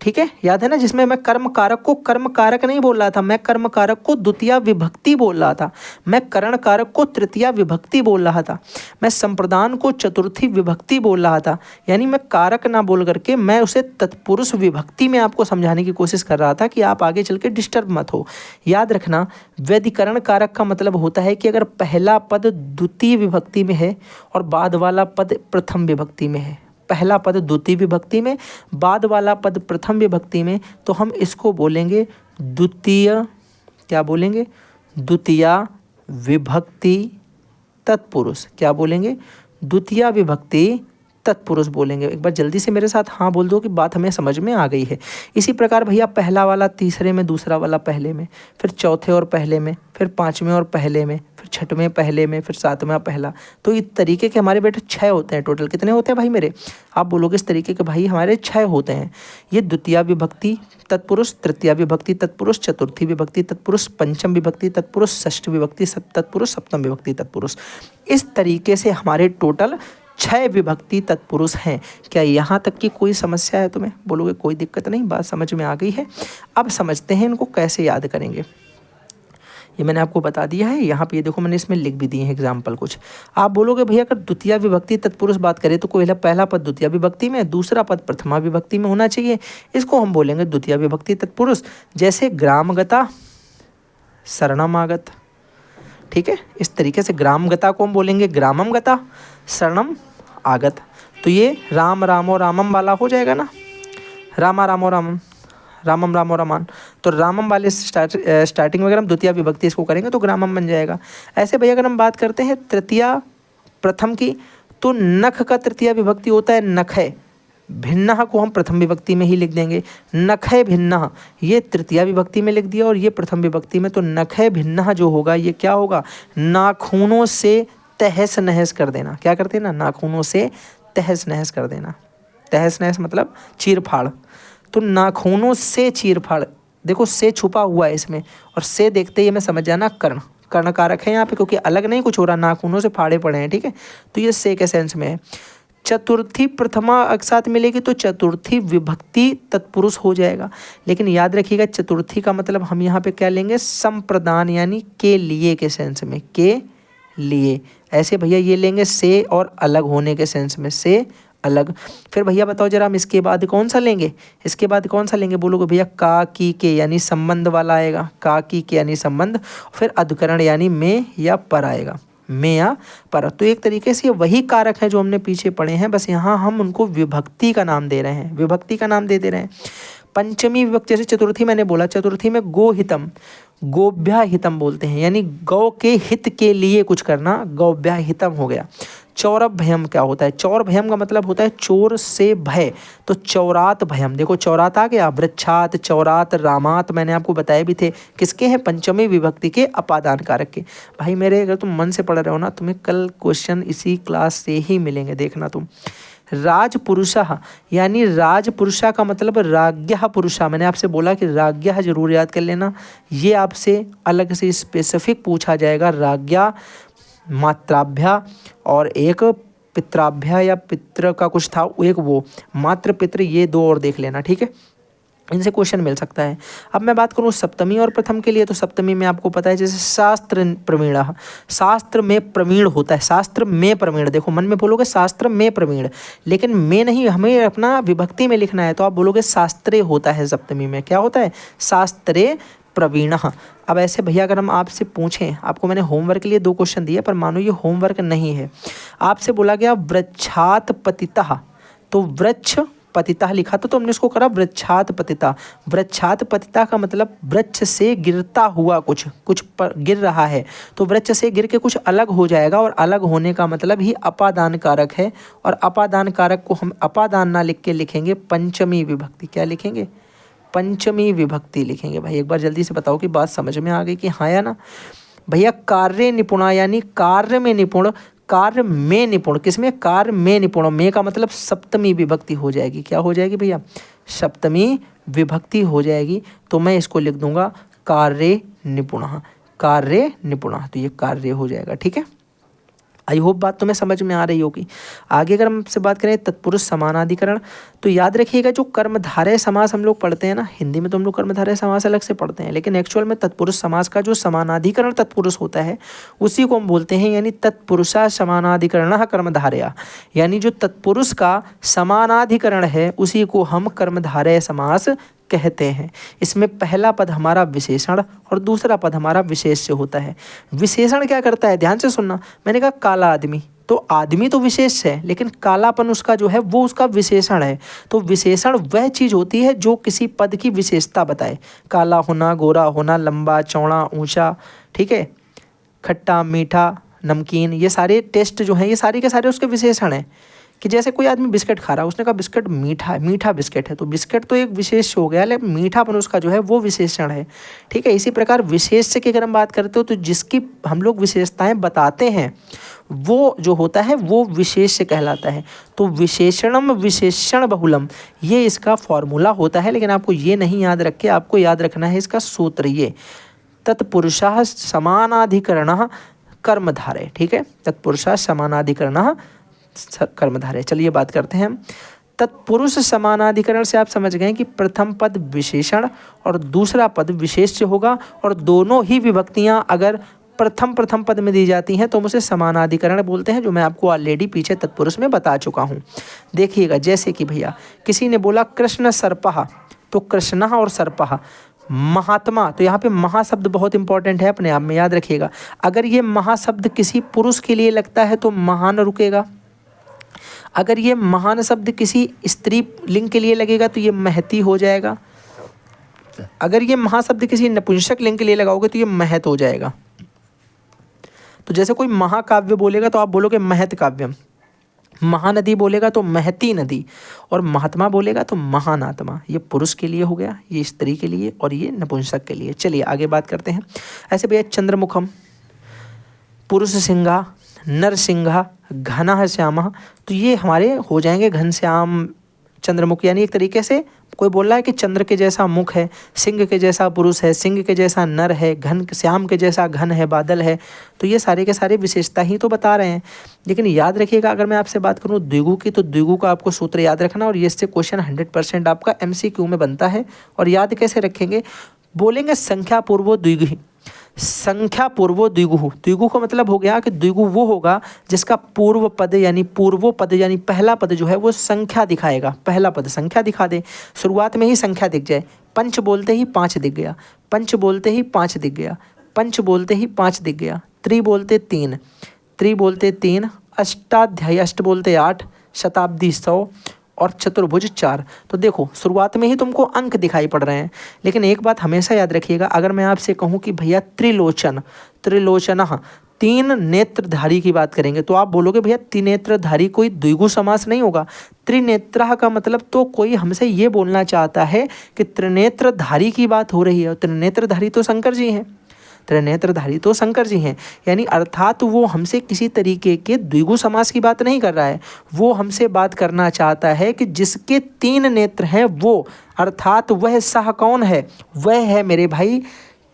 A: ठीक है, याद है ना, जिसमें मैं कर्म कारक को कर्म कारक नहीं बोल रहा था, मैं कर्म कारक को द्वितीय विभक्ति बोल रहा था, मैं करण कारक को तृतीय विभक्ति बोल रहा था, मैं संप्रदान को चतुर्थी विभक्ति बोल रहा था, यानी मैं कारक ना बोल करके मैं उसे तत्पुरुष विभक्ति में आपको समझाने की कोशिश कर रहा था कि आप आगे चल के डिस्टर्ब मत हो। याद रखना, व्यधिकरण कारक का मतलब होता है कि अगर पहला पद द्वितीय विभक्ति में है और बाद वाला पद प्रथम विभक्ति में है, पहला पद द्वितीय विभक्ति में, बाद वाला पद प्रथम विभक्ति में, तो हम इसको बोलेंगे द्वितीय, क्या बोलेंगे? द्वितीय विभक्ति तत्पुरुष। क्या बोलेंगे? द्वितीय विभक्ति तत्पुरुष बोलेंगे। एक बार जल्दी से मेरे साथ हाँ बोल दो कि बात हमें समझ में आ गई है। इसी प्रकार भैया पहला वाला तीसरे में, दूसरा वाला पहले में, फिर चौथे और पहले में, फिर पाँचवें और पहले में, फिर छठवें पहले में, फिर सातवां पहला। तो इस तरीके के हमारे बेटे 6 होते हैं। टोटल कितने होते हैं भाई मेरे? आप बोलोगे इस तरीके के भाई हमारे 6 होते हैं। ये द्वितीय विभक्ति तत्पुरुष, तृतीय विभक्ति तत्पुरुष, चतुर्थी विभक्ति तत्पुरुष, पंचम विभक्ति तत्पुरुष, षष्ठ विभक्ति तत्पुरुष, सप्तम विभक्ति तत्पुरुष। इस तरीके से हमारे टोटल 6 विभक्ति तत्पुरुष हैं। क्या यहाँ तक की कोई समस्या है तुम्हें? बोलोगे कोई दिक्कत नहीं, बात समझ में आ गई है। अब समझते हैं इनको कैसे याद करेंगे। ये मैंने आपको बता दिया है, यहाँ पे ये देखो मैंने इसमें लिख भी दिए हैं एग्जाम्पल कुछ। आप बोलोगे भैया अगर द्वितीय विभक्ति तत्पुरुष बात करें तो कोई पहला पद द्वितीय विभक्ति में, दूसरा पद प्रथमा विभक्ति में होना चाहिए, इसको हम बोलेंगे द्वितीय विभक्ति तत्पुरुष। जैसे ग्रामगता, शरणमागत, ठीक है, इस तरीके से ग्रामगता को हम बोलेंगे ग्रामम गता, शरणम आगत। तो ये राम रामो रामम वाला हो जाएगा ना, रामा रामो रामम, रामम रामो रामान। तो रामम वाले स्टार्टिंग में अगर हम द्वितीय विभक्ति इसको करेंगे तो ग्रामम बन जाएगा। ऐसे भैया अगर हम बात करते हैं तृतीय प्रथम की, तो नख का तृतीय विभक्ति होता है नखय, भिन्नः को हम प्रथम विभक्ति में ही लिख देंगे, नखय भिन्नः, ये तृतीय विभक्ति में लिख दिया और ये प्रथम विभक्ति में। तो नखय भिन्नः जो होगा ये क्या होगा? नाखूनों से तहस नहस कर देना। क्या कर देना? नाखूनों से तहस नहस कर देना। तहस नहस मतलब चीर फाड़। तो नाखूनों से चीर फाड़, देखो से छुपा हुआ है इसमें, और से देखते ही हमें समझ जाना कर्ण, कर्ण कारक है यहाँ पे, क्योंकि अलग नहीं कुछ हो रहा, नाखूनों से फाड़े पड़े हैं, ठीक है। तो ये से के सेंस में है। चतुर्थी प्रथमा एक साथ मिलेगी तो चतुर्थी विभक्ति तत्पुरुष हो जाएगा। लेकिन याद रखिएगा चतुर्थी का मतलब हम यहाँ पे क्या लेंगे? संप्रदान, यानी के लिए के सेंस में, के लिए। ऐसे भैया ये लेंगे से और अलग होने के सेंस में, से अलग। फिर भैया बताओ जरा हम इसके बाद कौन सा लेंगे? इसके बाद कौन सा लेंगे? बोलोगे भैया का की के, यानी संबंध वाला आएगा, का की के यानी संबंध। फिर अधिकरण यानी में या पर आएगा, में या पर। तो एक तरीके से वही कारक है जो हमने पीछे पढ़े हैं, बस यहाँ हम उनको विभक्ति का नाम दे रहे हैं, विभक्ति का नाम दे रहे हैं। पंचमी विभक्ति, जैसे चतुर्थी मैंने बोला, चतुर्थी में गोहितम, गोभ्या हितम बोलते हैं, यानी गौ के हित के लिए कुछ करना, गौभ्या हितम हो गया। चौरभ भयम क्या होता है? चौर भयम का मतलब होता है चोर से भय। तो चौरात भयम, देखो चौरात आ गया, वृक्षात, चौरात, रामात मैंने आपको बताए भी थे, किसके हैं? पंचमी विभक्ति के अपादान कारक के। भाई मेरे अगर तुम मन से पढ़ रहे हो ना, तुम्हें कल क्वेश्चन इसी क्लास से ही मिलेंगे, देखना तुम। राजपुरुषः, यानी राजपुरुषा का मतलब राज्ञः पुरुषा। मैंने आपसे बोला कि राज्ञः जरूर याद कर लेना, ये आपसे अलग से स्पेसिफिक पूछा जाएगा। राज्ञा, मात्राभ्या और एक पित्राभ्या या पित्र का कुछ था, एक वो मात्र पित्र, ये 2 और देख लेना, ठीक है, इनसे क्वेश्चन मिल सकता है। अब मैं बात करूँ सप्तमी और प्रथम के लिए, तो सप्तमी में आपको पता है जैसे शास्त्र प्रवीण, शास्त्र में प्रवीण होता है, शास्त्र में प्रवीण। देखो मन में बोलोगे शास्त्र में प्रवीण, लेकिन में नहीं, हमें अपना विभक्ति में लिखना है, तो आप बोलोगे शास्त्रे होता है सप्तमी में। क्या होता है? शास्त्रे
B: प्रवीणः। अब ऐसे भैया अगर हम आपसे पूछें, आपको मैंने होमवर्क के लिए 2 क्वेश्चन दिए पर मानो ये होमवर्क नहीं है, आपसे बोला गया वृक्षात पतितः, तो वृक्ष पतिता लिखा तो हमने इसको करा वृक्षात पतिता। वृक्षात पतिता का मतलब वृक्ष से गिरता हुआ कुछ पर गिर रहा है, तो वृक्ष से गिर के कुछ अलग हो जाएगा, और अलग होने का मतलब ही अपादान कारक है। और अपादान कारक को हम अपादान ना लिख के लिखेंगे पंचमी विभक्ति। क्या लिखेंगे? पंचमी विभक्ति लिखेंगे। भाई एक बार जल्दी से बताओ कि बात समझ में आ गई कि हाँ या ना। भैया कार्य निपुणा यानी कार्य में निपुण, कार्य में निपुण, किसमें? कार्य में निपुण। में का मतलब सप्तमी विभक्ति हो जाएगी। क्या हो जाएगी भैया? सप्तमी विभक्ति हो जाएगी। तो मैं इसको लिख दूंगा कार्य निपुणः, कार्य निपुणः, तो ये कार्य हो जाएगा। ठीक है, आई होप बात तुम्हें समझ में आ रही होगी। आगे अगर हमसे बात करें तत्पुरुष समानाधिकरण, तो याद रखिएगा जो कर्मधारय समास हम लोग पढ़ते हैं ना, हिंदी में तो हम लोग कर्मधारय समास अलग से पढ़ते हैं, लेकिन एक्चुअल में तत्पुरुष समास का जो समानाधिकरण तत्पुरुष होता है उसी को हम बोलते हैं, यानी तत्पुरुषा समानाधिकरणः कर्मधारया, यानी जो तत्पुरुष का समानाधिकरण है उसी को हम कर्मधारय समास कहते हैं। इसमें पहला पद हमारा विशेषण और दूसरा पद हमारा विशेष्य होता है। विशेषण क्या करता है? ध्यान से सुनना, मैंने कहा काला आदमी, तो आदमी तो विशेष है, लेकिन कालापन उसका जो है वो उसका विशेषण है। तो विशेषण वह चीज़ होती है जो किसी पद की विशेषता बताए। काला होना, गोरा होना, लंबा चौड़ा ऊंचा, ठीक है, खट्टा मीठा नमकीन, ये सारे टेस्ट जो हैं ये सारे के सारे उसके विशेषण हैं। कि जैसे कोई आदमी बिस्किट खा रहा है, उसने कहा बिस्किट मीठा है, मीठा बिस्किट है, तो बिस्किट तो एक विशेष हो गया, लेकिन मीठापन उसका जो है वो विशेषण है। ठीक है, इसी प्रकार विशेष्य की अगर हम बात करते हो तो जिसकी हम लोग विशेषताएं बताते हैं वो जो होता है वो विशेष्य कहलाता है। तो विशेषणम विशेषण बहुलम, ये इसका फॉर्मूला होता है, लेकिन आपको ये नहीं याद रख के आपको याद रखना है इसका सूत्र, ये तत्पुरुषः समानाधिकरणः कर्मधारय। ठीक है, तत्पुरुषः समानाधिकरणः कर्मधारय। चलिए बात करते हैं हम तत्पुरुष समानाधिकरण से। आप समझ गए कि प्रथम पद विशेषण और दूसरा पद विशेष्य होगा, और दोनों ही विभक्तियां अगर प्रथम पद में दी जाती हैं तो हम उसे समानाधिकरण बोलते हैं, जो मैं आपको ऑलरेडी पीछे तत्पुरुष में बता चुका हूं। देखिएगा, जैसे कि भैया किसी ने बोला कृष्ण सर्पः, तो कृष्णः और सर्पः। महात्मा, तो यहाँ पे महाशब्द बहुत इंपॉर्टेंट है, अपने आप में याद रखिएगा। अगर ये महाशब्द किसी पुरुष के लिए लगता है तो महान रुकेगा, अगर ये महान शब्द किसी स्त्री लिंग के लिए लगेगा तो ये महती हो जाएगा, अगर ये महाशब्द किसी नपुंसक लिंग के लिए लगाओगे तो ये महत हो जाएगा। तो जैसे कोई महाकाव्य बोलेगा तो आप बोलोगे महत काव्यम, महानदी बोलेगा तो महती नदी, और महात्मा बोलेगा तो महान आत्मा। ये पुरुष के लिए हो गया, ये स्त्री के लिए, और ये नपुंसक के लिए। चलिए आगे बात करते हैं। ऐसे भैया चंद्रमुखम, पुरुष सिंहा, नरसिंहा, घना श्यामा, तो ये हमारे हो जाएंगे घनश्याम चंद्रमुख। यानी एक तरीके से कोई बोल रहा है कि चंद्र के जैसा मुख है, सिंह के जैसा पुरुष है, सिंह के जैसा नर है, घन श्याम के जैसा घन है, बादल है। तो ये सारे के सारे विशेषता ही तो बता रहे हैं। लेकिन याद रखिएगा, अगर मैं आपसे बात करूँ द्विगु की, तो द्विगु का आपको सूत्र याद रखना, और ये इससे क्वेश्चन 100% आपका MCQ में बनता है। और याद कैसे रखेंगे? बोलेंगे संख्या पूर्वो द्विगु, संख्या पूर्वो द्विगु। द्विगु का मतलब हो गया कि द्विगु वो होगा जिसका पूर्व पद यानी पूर्वो पद यानी पहला पद जो है वो संख्या दिखाएगा। पहला पद संख्या दिखा दे, शुरुआत में ही संख्या दिख जाए। पंच बोलते ही 5 दिख गया, पंच बोलते ही 5 दिख गया, पंच बोलते ही 5 दिख गया, त्रि बोलते 3, त्रि बोलते 3, अष्टाध्यायी अष्ट बोलते 8, शताब्दी 100 और चतुर्भुज 4। तो देखो शुरुआत में ही तुमको अंक दिखाई पड़ रहे हैं। लेकिन एक बात हमेशा याद रखिएगा, अगर मैं आपसे कहूँ कि भैया त्रिलोचन, त्रिलोचनः, 3 नेत्रधारी की बात करेंगे, तो आप बोलोगे भैया त्रिनेत्रधारी कोई द्विगु समास नहीं होगा। त्रिनेत्रः का मतलब तो कोई हमसे ये बोलना चाहता है कि त्रिनेत्रधारी की बात हो रही है, और त्रिनेत्रधारी तो शंकर जी हैं, त्रिनेत्रधारी तो शंकर जी हैं। यानी अर्थात वो हमसे किसी तरीके के द्विगु समास की बात नहीं कर रहा है, वो हमसे बात करना चाहता है कि जिसके 3 नेत्र हैं वो, अर्थात वह सह कौन है? वह है मेरे भाई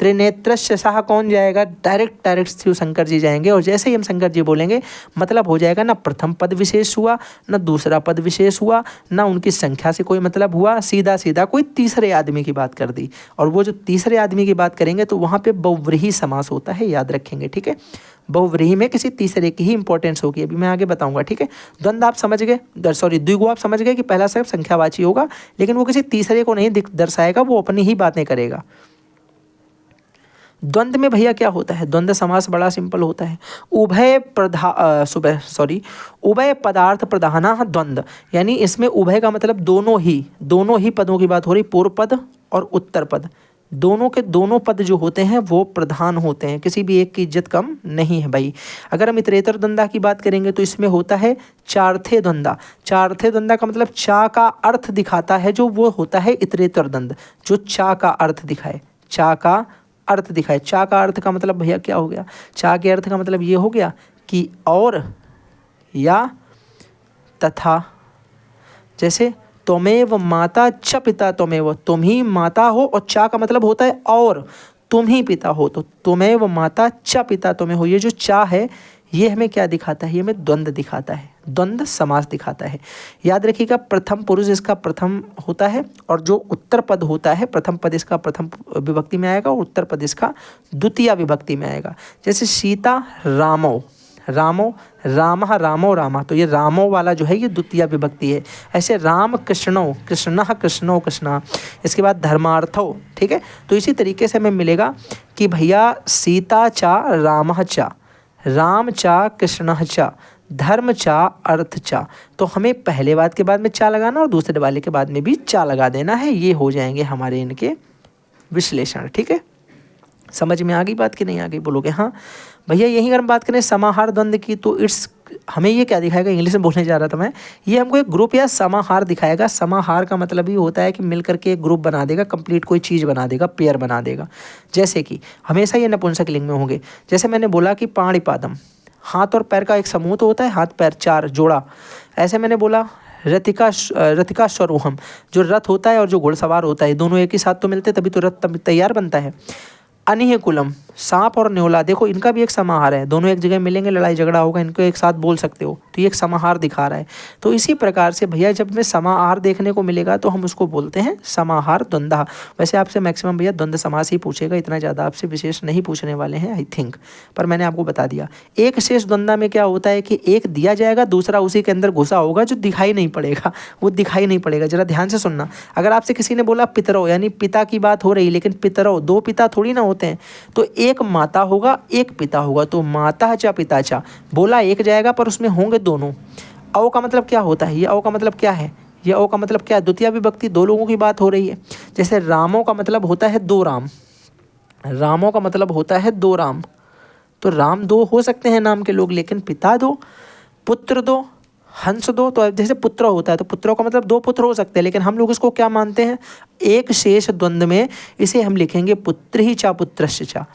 B: त्रिनेत्रस्य सह कौन जाएगा? डायरेक्ट शिव शंकर जी जाएंगे। और जैसे ही हम शंकर जी बोलेंगे मतलब हो जाएगा ना प्रथम पद विशेष हुआ, ना दूसरा पद विशेष हुआ, ना उनकी संख्या से कोई मतलब हुआ, सीधा सीधा कोई तीसरे आदमी की बात कर दी। और वो जो तीसरे आदमी की बात करेंगे तो वहाँ पे बहुव्रीहि समास होता है, याद रखेंगे। ठीक है, बहुव्रीहि में किसी तीसरे की ही इंपॉर्टेंस होगी, अभी मैं आगे बताऊंगा। ठीक है, द्वंद्व आप समझ गए, द्विगु आप समझ गए कि पहला शब्द संख्यावाची होगा, लेकिन वो किसी तीसरे को नहीं दर्शाएगा, वो अपनी ही बातें करेगा। द्वंद्व में भैया क्या होता है, द्वंद्व समास बड़ा सिंपल होता है। उभय पदार्थ प्रधाना द्वंद्व, यानी इसमें उभय का मतलब दोनों ही पदों की बात हो रही, पूर्व पद और उत्तर पद, दोनों के दोनों पद जो होते हैं वो प्रधान होते हैं, किसी भी एक की इज्जत कम नहीं है भाई। अगर हम इतरेतर द्वंद्व की बात करेंगे तो इसमें होता है चार्थे द्वंद्व। चार्थे द्वंद्व का मतलब चा का अर्थ दिखाता है, जो वो होता है इतरेतर द्वंद्व, जो चा का अर्थ दिखाए, चा का अर्थ दिखाए। चा का अर्थ का मतलब भैया क्या हो गया, चा के अर्थ का मतलब ये हो गया कि और या तथा। जैसे त्वमेव माता च पिता त्वमेव, तुम ही माता हो, और चा का मतलब होता है और, तुम ही पिता हो, तो त्वमेव माता च पिता त्वमेव हो। ये जो चा है ये हमें क्या दिखाता है, ये हमें द्वंद्व दिखाता है, द्वंद्व समास दिखाता है। याद रखिएगा प्रथम पुरुष इसका प्रथम होता है, और जो उत्तर पद होता है, प्रथम पद इसका प्रथम विभक्ति में आएगा और उत्तर पद इसका द्वितीय विभक्ति में आएगा। जैसे सीता रामो, रामो रामः रामो रामा, तो ये रामो वाला जो है ये द्वितीय विभक्ति है। ऐसे राम कृष्णो, कृष्णः कृष्णो कृष्णा, इसके बाद धर्मार्थो, ठीक है। तो इसी तरीके से हमें मिलेगा कि भैया सीता चा रामः चा, राम चा कृष्णः चा, धर्म चा अर्थ चा। तो हमें पहले वाले के बाद में चा लगाना और दूसरे वाले के बाद में भी चा लगा देना है। ये हो जाएंगे हमारे इनके विश्लेषण, ठीक है। समझ में आ गई बात कि नहीं आ गई, बोलोगे हाँ भैया। यहीं अगर हम बात करें समाहार द्वंद्व की, तो हमें ये क्या दिखाएगा, इंग्लिश में बोलने जा रहा था मैं, ये हमको एक ग्रुप या समाहार दिखाएगा। समाहार का मतलब ही होता है कि मिलकर के एक ग्रुप बना देगा, कंप्लीट कोई चीज़ बना देगा, पेयर बना देगा। जैसे कि हमेशा ये नपुंसक लिंग में होंगे। जैसे मैंने बोला कि पाणिपादम, हाथ और पैर का एक समूह तो होता है, हाथ पैर चार जोड़ा। ऐसे मैंने बोला रथिका स्वरूहम, जो रथ होता है और जो घुड़सवार होता है, दोनों एक ही साथ तो मिलते तभी तो रथ तैयार बनता है। अनिहकुलम, सांप और न्योला, देखो इनका भी एक समाहार है, दोनों एक जगह मिलेंगे, लड़ाई झगड़ा होगा, इनको एक साथ बोल सकते हो, तो ये एक समाहार दिखा रहा है। तो इसी प्रकार से भैया जब हमें समाहार देखने को मिलेगा तो हम उसको बोलते हैं समाहार द्वंद्व। वैसे आपसे मैक्सिमम भैया द्वंद्व समास ही पूछेगा, इतना ज़्यादा आपसे विशेष नहीं पूछने वाले हैं आई थिंक, पर मैंने आपको बता दिया। एक शेष द्वंद्व में क्या होता है कि एक दिया जाएगा, दूसरा उसी के अंदर घुसा होगा, जो दिखाई नहीं पड़ेगा, वो दिखाई नहीं पड़ेगा। जरा ध्यान से सुनना, अगर आपसे किसी ने बोला पितरो, यानी पिता की बात हो रही, लेकिन पितरो दो पिता थोड़ी ना होते हैं, तो एक माता होगा एक पिता होगा, तो माता चा पिता चा बोला एक जाएगा पर उसमें होंगे दोनों। अव का मतलब क्या होता है, ये अव का मतलब क्या है, ये अव का मतलब क्या है, द्वितीय विभक्ति, दो लोगों की बात हो रही है। जैसे रामों का मतलब होता है दो राम, रामों का मतलब होता है दो राम, तो राम दो हो सकते हैं नाम के लोग, लेकिन पिता दो, पुत्र दो, हंस दो। तो जैसे पुत्र होता है तो पुत्रों का मतलब दो पुत्र हो सकते हैं, लेकिन हम लोग इसको क्या मानते हैं, एक शेष द्वंद्व में इसे हम लिखेंगे पुत्र ही चा पुत्रस्य चा।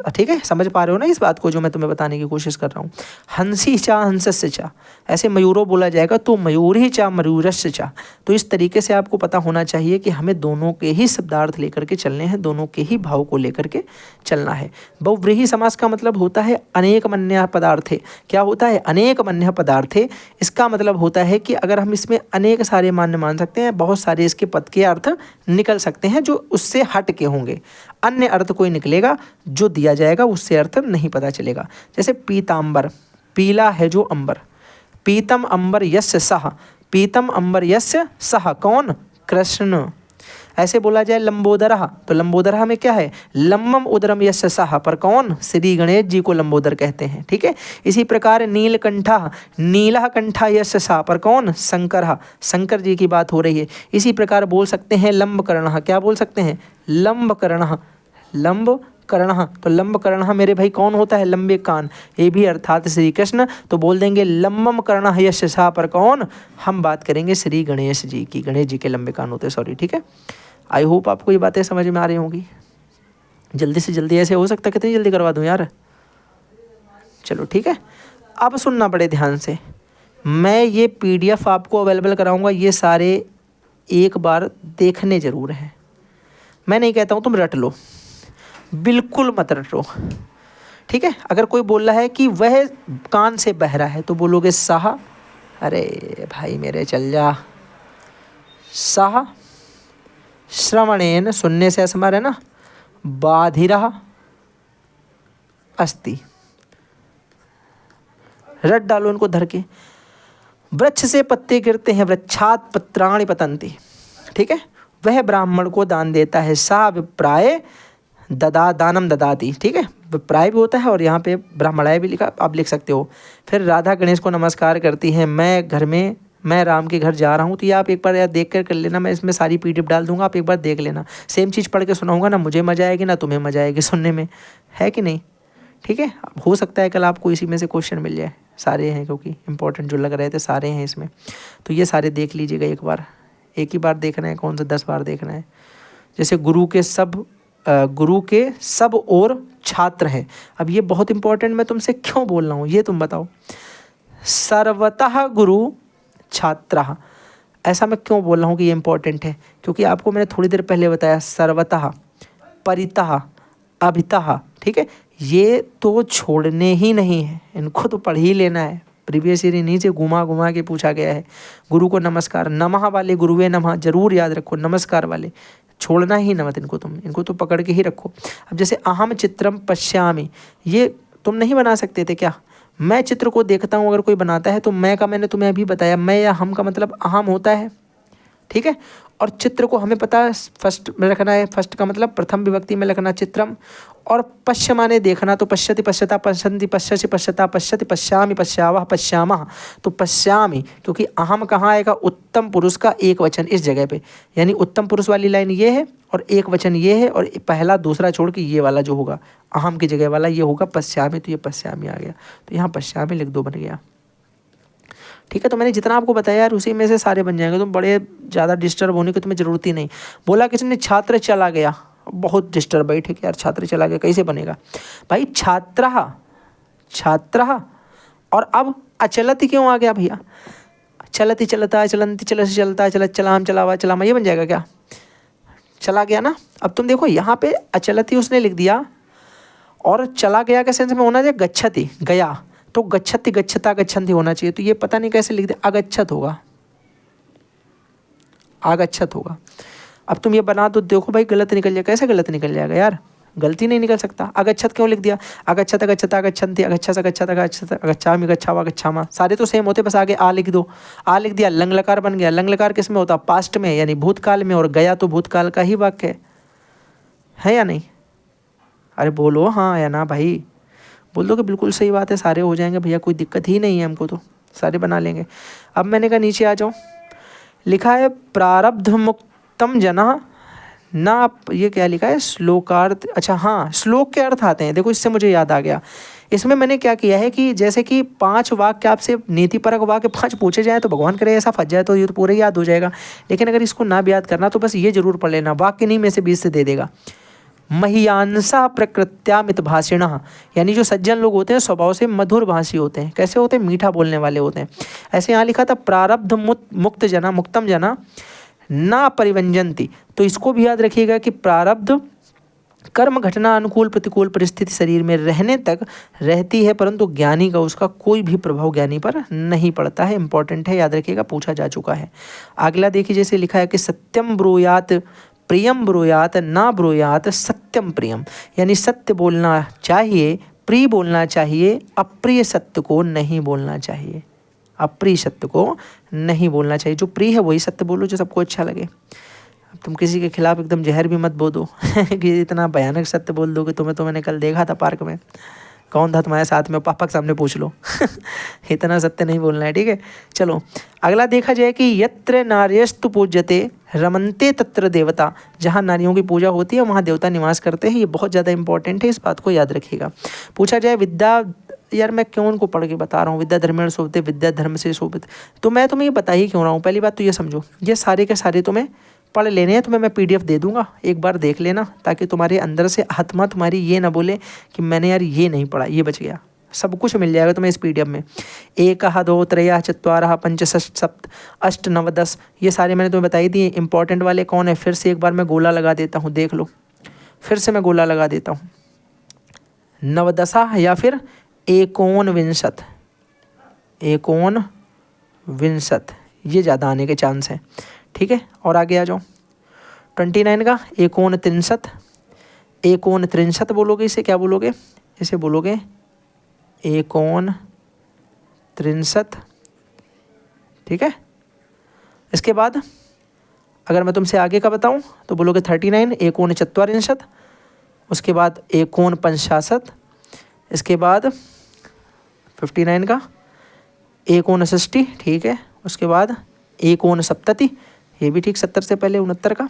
B: ठीक है, समझ पा रहे हो ना इस बात को जो मैं तुम्हें बताने की कोशिश कर रहा हूँ। हंसी चा हंसस्य चा, ऐसे मयूरो बोला जाएगा तो मयूर ही चा मयूरस्य चा। तो इस तरीके से आपको पता होना चाहिए कि हमें दोनों के ही शब्दार्थ लेकर के चलने हैं, दोनों के ही भाव को लेकर के चलना है। बहुव्रीहि समास का मतलब होता है अनेक मन्य पदार्थे। क्या होता है, अनेक मन्य पदार्थे। इसका मतलब होता है कि अगर हम इसमें अनेक सारे मान्य मान सकते हैं, बहुत सारे इसके पद के अर्थ निकल सकते हैं जो उससे हट के होंगे, अन्य अर्थ कोई निकलेगा जो दिया जाएगा उससे अर्थ नहीं पता चलेगा। जैसे पीतांबर, पीला है जो अंबर, पीतम अंबर यस्य सह, पीतम अंबर यस्य सह, कौन, कृष्ण। ऐसे बोला जाए लंबोदरः, तो लंबोदरः में क्या है, लंबम उदरम यस्य सह, पर कौन, श्री गणेश जी को लंबोदर कहते हैं, ठीक है। इसी प्रकार नीलकंठः, नीलः कंठः यस्य सह, पर कौन, शंकरः, शंकर जी की बात हो रही है। इसी प्रकार बोल सकते हैं लंबकर्णः, क्या बोल सकते हैं, लंबकर्णः, लंबकर्णः, तो लंबकर्णः मेरे भाई कौन होता है, लंबे कान, ये भी अर्थात श्री कृष्ण। तो बोल देंगे लंबम कर्णः यस्य सह, पर कौन, हम बात करेंगे श्री गणेश जी की, गणेश जी के लंबे कान होते हैं, सॉरी, ठीक है। आई होप आपको ये बातें समझ में आ रही होंगी। जल्दी से जल्दी, ऐसे हो सकता है कितनी जल्दी करवा दूं यार, चलो ठीक है। अब सुनना बड़े ध्यान से, मैं ये PDF आपको अवेलेबल कराऊंगा, ये सारे एक बार देखने ज़रूर हैं। मैं नहीं कहता हूँ तुम रट लो, बिल्कुल मत रटो, ठीक है। अगर कोई बोल रहा है कि वह कान से बहरा है तो बोलोगे साह, अरे भाई मेरे चल जा, साह श्रवणेन, सुनने से असमर है ना, बाधिरः अस्ति, रट डालो इनको धर के। वृक्ष से पत्ते गिरते हैं, वृक्षात पत्राणि पतन्ति, ठीक है। वह ब्राह्मण को दान देता है, सा विप्राय दानम ददाति, ठीक है, प्राय भी होता है और यहाँ पे ब्राह्मणाय भी लिखा, आप लिख सकते हो। फिर राधा गणेश को नमस्कार करती हैं, मैं राम के घर जा रहा हूँ। तो ये आप एक बार यार देख कर लेना, मैं इसमें सारी पीडीएफ डाल दूंगा, आप एक बार देख लेना। सेम चीज़ पढ़ के सुनाऊंगा ना, मुझे मजा आएगी ना तुम्हें मजा आएगी सुनने में, है कि नहीं? ठीक है, हो सकता है कल आपको इसी में से क्वेश्चन मिल जाए, सारे हैं क्योंकि इंपॉर्टेंट जो लग रहे थे सारे हैं इसमें। तो ये सारे देख लीजिएगा एक बार, एक ही बार देखना है, कौन सा 10 बार देखना है। जैसे गुरु के सब और छात्र हैं। अब ये बहुत इंपॉर्टेंट मैं तुमसे क्यों बोल रहा हूँ ये तुम बताओ। सर्वतः गुरु छात्रः, ऐसा मैं क्यों बोल रहा हूँ कि ये इंपॉर्टेंट है? क्योंकि आपको मैंने थोड़ी देर पहले बताया सर्वतः, परितः, अभितः, ठीक है, ये तो छोड़ने ही नहीं है, इनको तो पढ़ ही लेना है। प्रीवियस ईयर नीचे घुमा घुमा के पूछा गया है। गुरु को नमस्कार, नमः वाले गुरुवे नमः जरूर याद रखो, नमस्कार वाले छोड़ना ही न मत इनको, इनको तो पकड़ के ही रखो। अब जैसे अहम चित्रम पश्यामि, ये तुम नहीं बना सकते थे क्या? मैं चित्र को देखता हूँ, अगर कोई बनाता है तो मैं का मैंने तुम्हें अभी बताया, मैं या हम का मतलब अहम होता है, ठीक है। और चित्र को हमें पता है फर्स्ट में रखना है, फर्स्ट का मतलब प्रथम विभक्ति में रखना चित्रम। और पश्य माने देखना, तो पश्यति पश्यता पश्यन्ति पश्यसि पश्यता पश्यति पश्यामि पश्यावः पश्यामः। तो पश्यामि क्योंकि अहम कहाँ आएगा? उत्तम पुरुष का एक वचन इस जगह पे, यानी उत्तम पुरुष वाली लाइन ये है और एक वचन ये है, और पहला दूसरा छोड़ के ये वाला जो होगा अहम की जगह वाला ये होगा पश्यामि। तो ये पश्यामि आ गया, तो यहाँ पश्यामि लिख दो, बन गया, ठीक है। तो मैंने जितना आपको बताया यार उसी में से सारे बन जाएंगे, तुम बड़े ज़्यादा डिस्टर्ब होने की तुम्हें ज़रूरत ही नहीं। बोला किसी ने छात्र चला गया, बहुत डिस्टर्ब है, ठीक है यार, छात्र चला गया कैसे बनेगा भाई? छात्रः और अब अचलति क्यों आ गया भैया? चलति चलता, चलंति चलसि चलता, चलत चलाम चलावा चलामा, ये बन जाएगा क्या? चला गया ना। अब तुम देखो यहाँ पे अचलति उसने लिख दिया, और चला गया के सेंस में होना चाहिए गच्छति, गया, तो गच्छति गच्छता गच्छन्ति होना चाहिए। तो ये पता नहीं कैसे लिख दिया, अगच्छत होगा, आगच्छत होगा। अब तुम ये बना दो, देखो भाई गलत निकल जाएगा। कैसे गलत निकल जाएगा यार? गलती नहीं निकल सकता। अगच्छत क्यों लिख दिया? अगच्छत गच्छता गच्छन्ति, अगच्छत गच्छता गच्छत, अगच्छामि गच्छावा गच्छामा, सारे तो सेम होते, बस आगे आ लिख दो। आ लिख दिया, लंग लकार बन गया। लंग लकार किस में होता? पास्ट में, यानी भूतकाल में, और गया तो भूतकाल का ही वाक्य है या नहीं? अरे बोलो हाँ या ना भाई, बोल दो कि बिल्कुल सही बात है, सारे हो जाएंगे भैया, कोई दिक्कत ही नहीं है, हमको तो सारे बना लेंगे। अब मैंने कहा नीचे आ जाओ, लिखा है प्रारब्ध मुक्तम जना ना, ये क्या लिखा है? श्लोकार्थ, अच्छा हाँ, श्लोक के अर्थ आते हैं। देखो इससे मुझे याद आ गया, इसमें मैंने क्या किया है कि जैसे कि 5 वाक्य आपसे नीतिपरक वाक्य 5 पूछे जाए, तो भगवान करे ऐसा फंस जाए तो ये तो पूरे याद हो जाएगा। लेकिन अगर इसको ना भी याद करना तो बस ये जरूर पढ़ लेना, वाक्य नहीं में से 20 से दे देगा। महियांसा प्रकृत्यामित भाषिणः, यानी जो सज्जन लोग होते हैं स्वभाव से मधुर भाषी होते हैं। कैसे होते हैं? मीठा बोलने वाले होते हैं। ऐसे यहाँ लिखा था प्रारब्ध मुक्त जना, मुक्तम जना ना परिवंजन्ति, तो इसको भी याद रखिएगा कि प्रारब्ध कर्म घटना अनुकूल प्रतिकूल परिस्थिति शरीर में रहने तक रहती है, परंतु ज्ञानी का उसका कोई भी प्रभाव ज्ञानी पर नहीं पड़ता है। इंपॉर्टेंट है, याद रखिएगा, पूछा जा चुका है। अगला देखिए, जैसे लिखा है कि सत्यम ब्रूयात प्रियम ब्रूयात ना ब्रूयात सत्यम प्रियम, यानी सत्य बोलना चाहिए, प्रिय बोलना चाहिए, अप्रिय सत्य को नहीं बोलना चाहिए। अप्रिय सत्य को नहीं बोलना चाहिए, जो प्रिय है वही सत्य बोलो, जो सबको अच्छा लगे। अब तुम किसी के खिलाफ एकदम जहर भी मत बोलो कि इतना भयानक सत्य बोल दो कि तुम्हें तो मैंने कल देखा था पार्क में, कौन था तुम्हारे साथ में, पापा के सामने पूछ लो इतना सत्य नहीं बोलना है, ठीक है। चलो अगला देखा जाए कि यत्र नार्यस्तु पूज्यते रमन्ते तत्र देवता, जहाँ नारियों की पूजा होती है वहाँ देवता निवास करते हैं। ये बहुत ज़्यादा इंपॉर्टेंट है, इस बात को याद रखिएगा। पूछा जाए विद्या, यार मैं क्यों उनको पढ़ के बता रहा हूँ, विद्या धर्मेण शोभते विद्या धर्म से शोभित, तो मैं तुम्हें ये बता ही क्यों रहा हूँ। पहली बात तो ये समझो, ये सारे के सारे तुम्हें पढ़ लेने हैं, तुम्हें मैं PDF दे दूंगा, एक बार देख लेना, ताकि तुम्हारे अंदर से आत्मा तुम्हारी ये ना बोले कि मैंने यार ये नहीं पढ़ा, ये बच गया। सब कुछ मिल जाएगा तुम्हें इस PDF में। 1 2 3 4 5 6 7 8 9 10, ये सारे मैंने तुम्हें बताई दिए। इंपॉर्टेंट वाले कौन है, फिर से एक बार मैं गोला लगा देता हूँ, देख लो, फिर से मैं गोला लगा देता हूँ। नवदशा या फिर एकोनविंशत, एकोनविंशत, ये ज़्यादा आने के चांस हैं, ठीक है। और आगे आ जाओ, 29 का 39, 39 बोलोगे, इसे क्या बोलोगे, इसे बोलोगे 39, ठीक है। इसके बाद अगर मैं तुमसे आगे का बताऊं तो बोलोगे 39, 39, उसके बाद एकोन पंचाशत, इसके बाद 59 का एकोन 60, ठीक है। उसके बाद एकोन सप्तति, ये भी ठीक, 70 से पहले 69 का।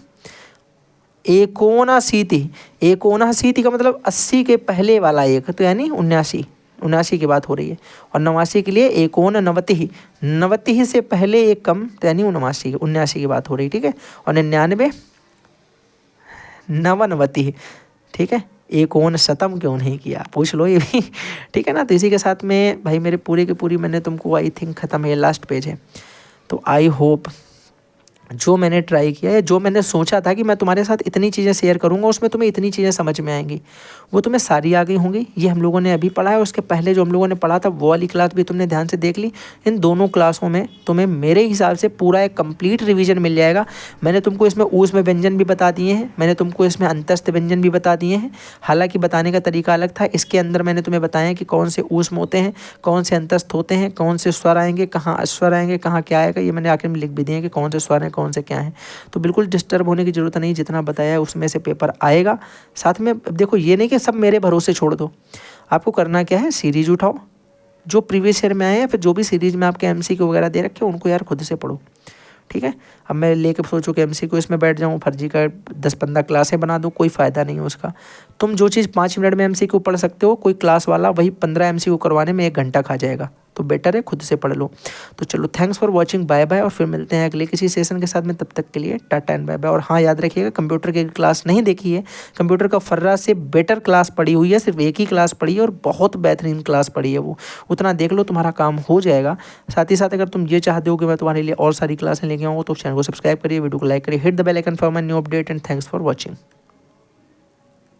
B: एकोनाशीति, एकोनाशीति का मतलब 80 के पहले वाला एक, तो यानी 79, 79 की बात हो रही है। और 89 के लिए एकोन नवति, 90 से पहले एक कम, तो यानी 79 की बात हो रही है, ठीक है। और 99 नवनवति, ठीक है। एकोन शतम क्यों नहीं किया, पूछ लो ये भी, ठीक है ना। तो इसी के साथ में भाई मेरे पूरे की पूरी मैंने तुमको आई थिंक ख़त्म है, लास्ट पेज है। तो आई होप जो मैंने ट्राई किया है, जो मैंने सोचा था कि मैं तुम्हारे साथ इतनी चीज़ें शेयर करूंगा, उसमें तुम्हें इतनी चीज़ें समझ में आएंगी, वो तुम्हें सारी आ गई होंगी। ये हम लोगों ने अभी पढ़ा है, उसके पहले जो हम लोगों ने पढ़ा था वो वाली क्लास भी तुमने ध्यान से देख ली। इन दोनों क्लासों में तुम्हें मेरे हिसाब से पूरा एक कंप्लीट रिविजन मिल जाएगा। मैंने तुमको इसमें ऊष्म में व्यंजन भी बता दिए हैं, मैंने तुमको इसमें अंतस्थ व्यंजन भी बता दिए हैं, हालांकि बताने का तरीका अलग था। इसके अंदर मैंने तुम्हें बताया कि कौन से ऊष्म होते हैं, कौन से अंतस्थ होते हैं, कौन से स्वर आएंगे, कहाँ अस्वर आएंगे, कहाँ क्या आएगा, ये मैंने आखिर में लिख भी दिए कि कौन से स्वर हैं, कौन से क्या हैं। तो बिल्कुल डिस्टर्ब होने की ज़रूरत नहीं, जितना बताया है उसमें से पेपर आएगा। साथ में देखो ये नहीं कि सब मेरे भरोसे छोड़ दो, आपको करना क्या है, सीरीज उठाओ जो प्रीवियस ईयर में आए, या फिर जो भी सीरीज में आपके एमसीक्यू वगैरह दे रखे उनको यार खुद से पढ़ो, ठीक है। अब मैं लेके सोचूं कि एमसीक्यू इसमें बैठ जाऊं, फर्जी का 10-15 क्लासें बना दूं, कोई फ़ायदा नहीं है उसका। तुम जो चीज़ 5 मिनट में एमसीक्यू पढ़ सकते हो, कोई क्लास वाला वही 15 एमसीक्यू करवाने में 1 घंटा खा जाएगा। तो बेटर है खुद से पढ़ लो। तो चलो thanks for watching, bye bye, और फिर मिलते हैं अगले किसी सेशन के साथ में। तब तक के लिए टाटा एंड बाय बाय। और हाँ याद रखिएगा, कंप्यूटर की क्लास नहीं देखी है, कंप्यूटर का फर्रा से बेटर क्लास पड़ी हुई है, सिर्फ एक ही क्लास पड़ी है और बहुत बेहतरीन क्लास पड़ी है, वो उतना देख लो तुम्हारा काम हो जाएगा। साथ ही साथ अगर तुम ये चाहते हो कि मैं तुम्हारे लिए और सारी क्लासें लेके आऊँ तो चैनल को सब्सक्राइब करिए, वीडियो को लाइक करिए, hit the bell icon for my new update, and thanks for watching.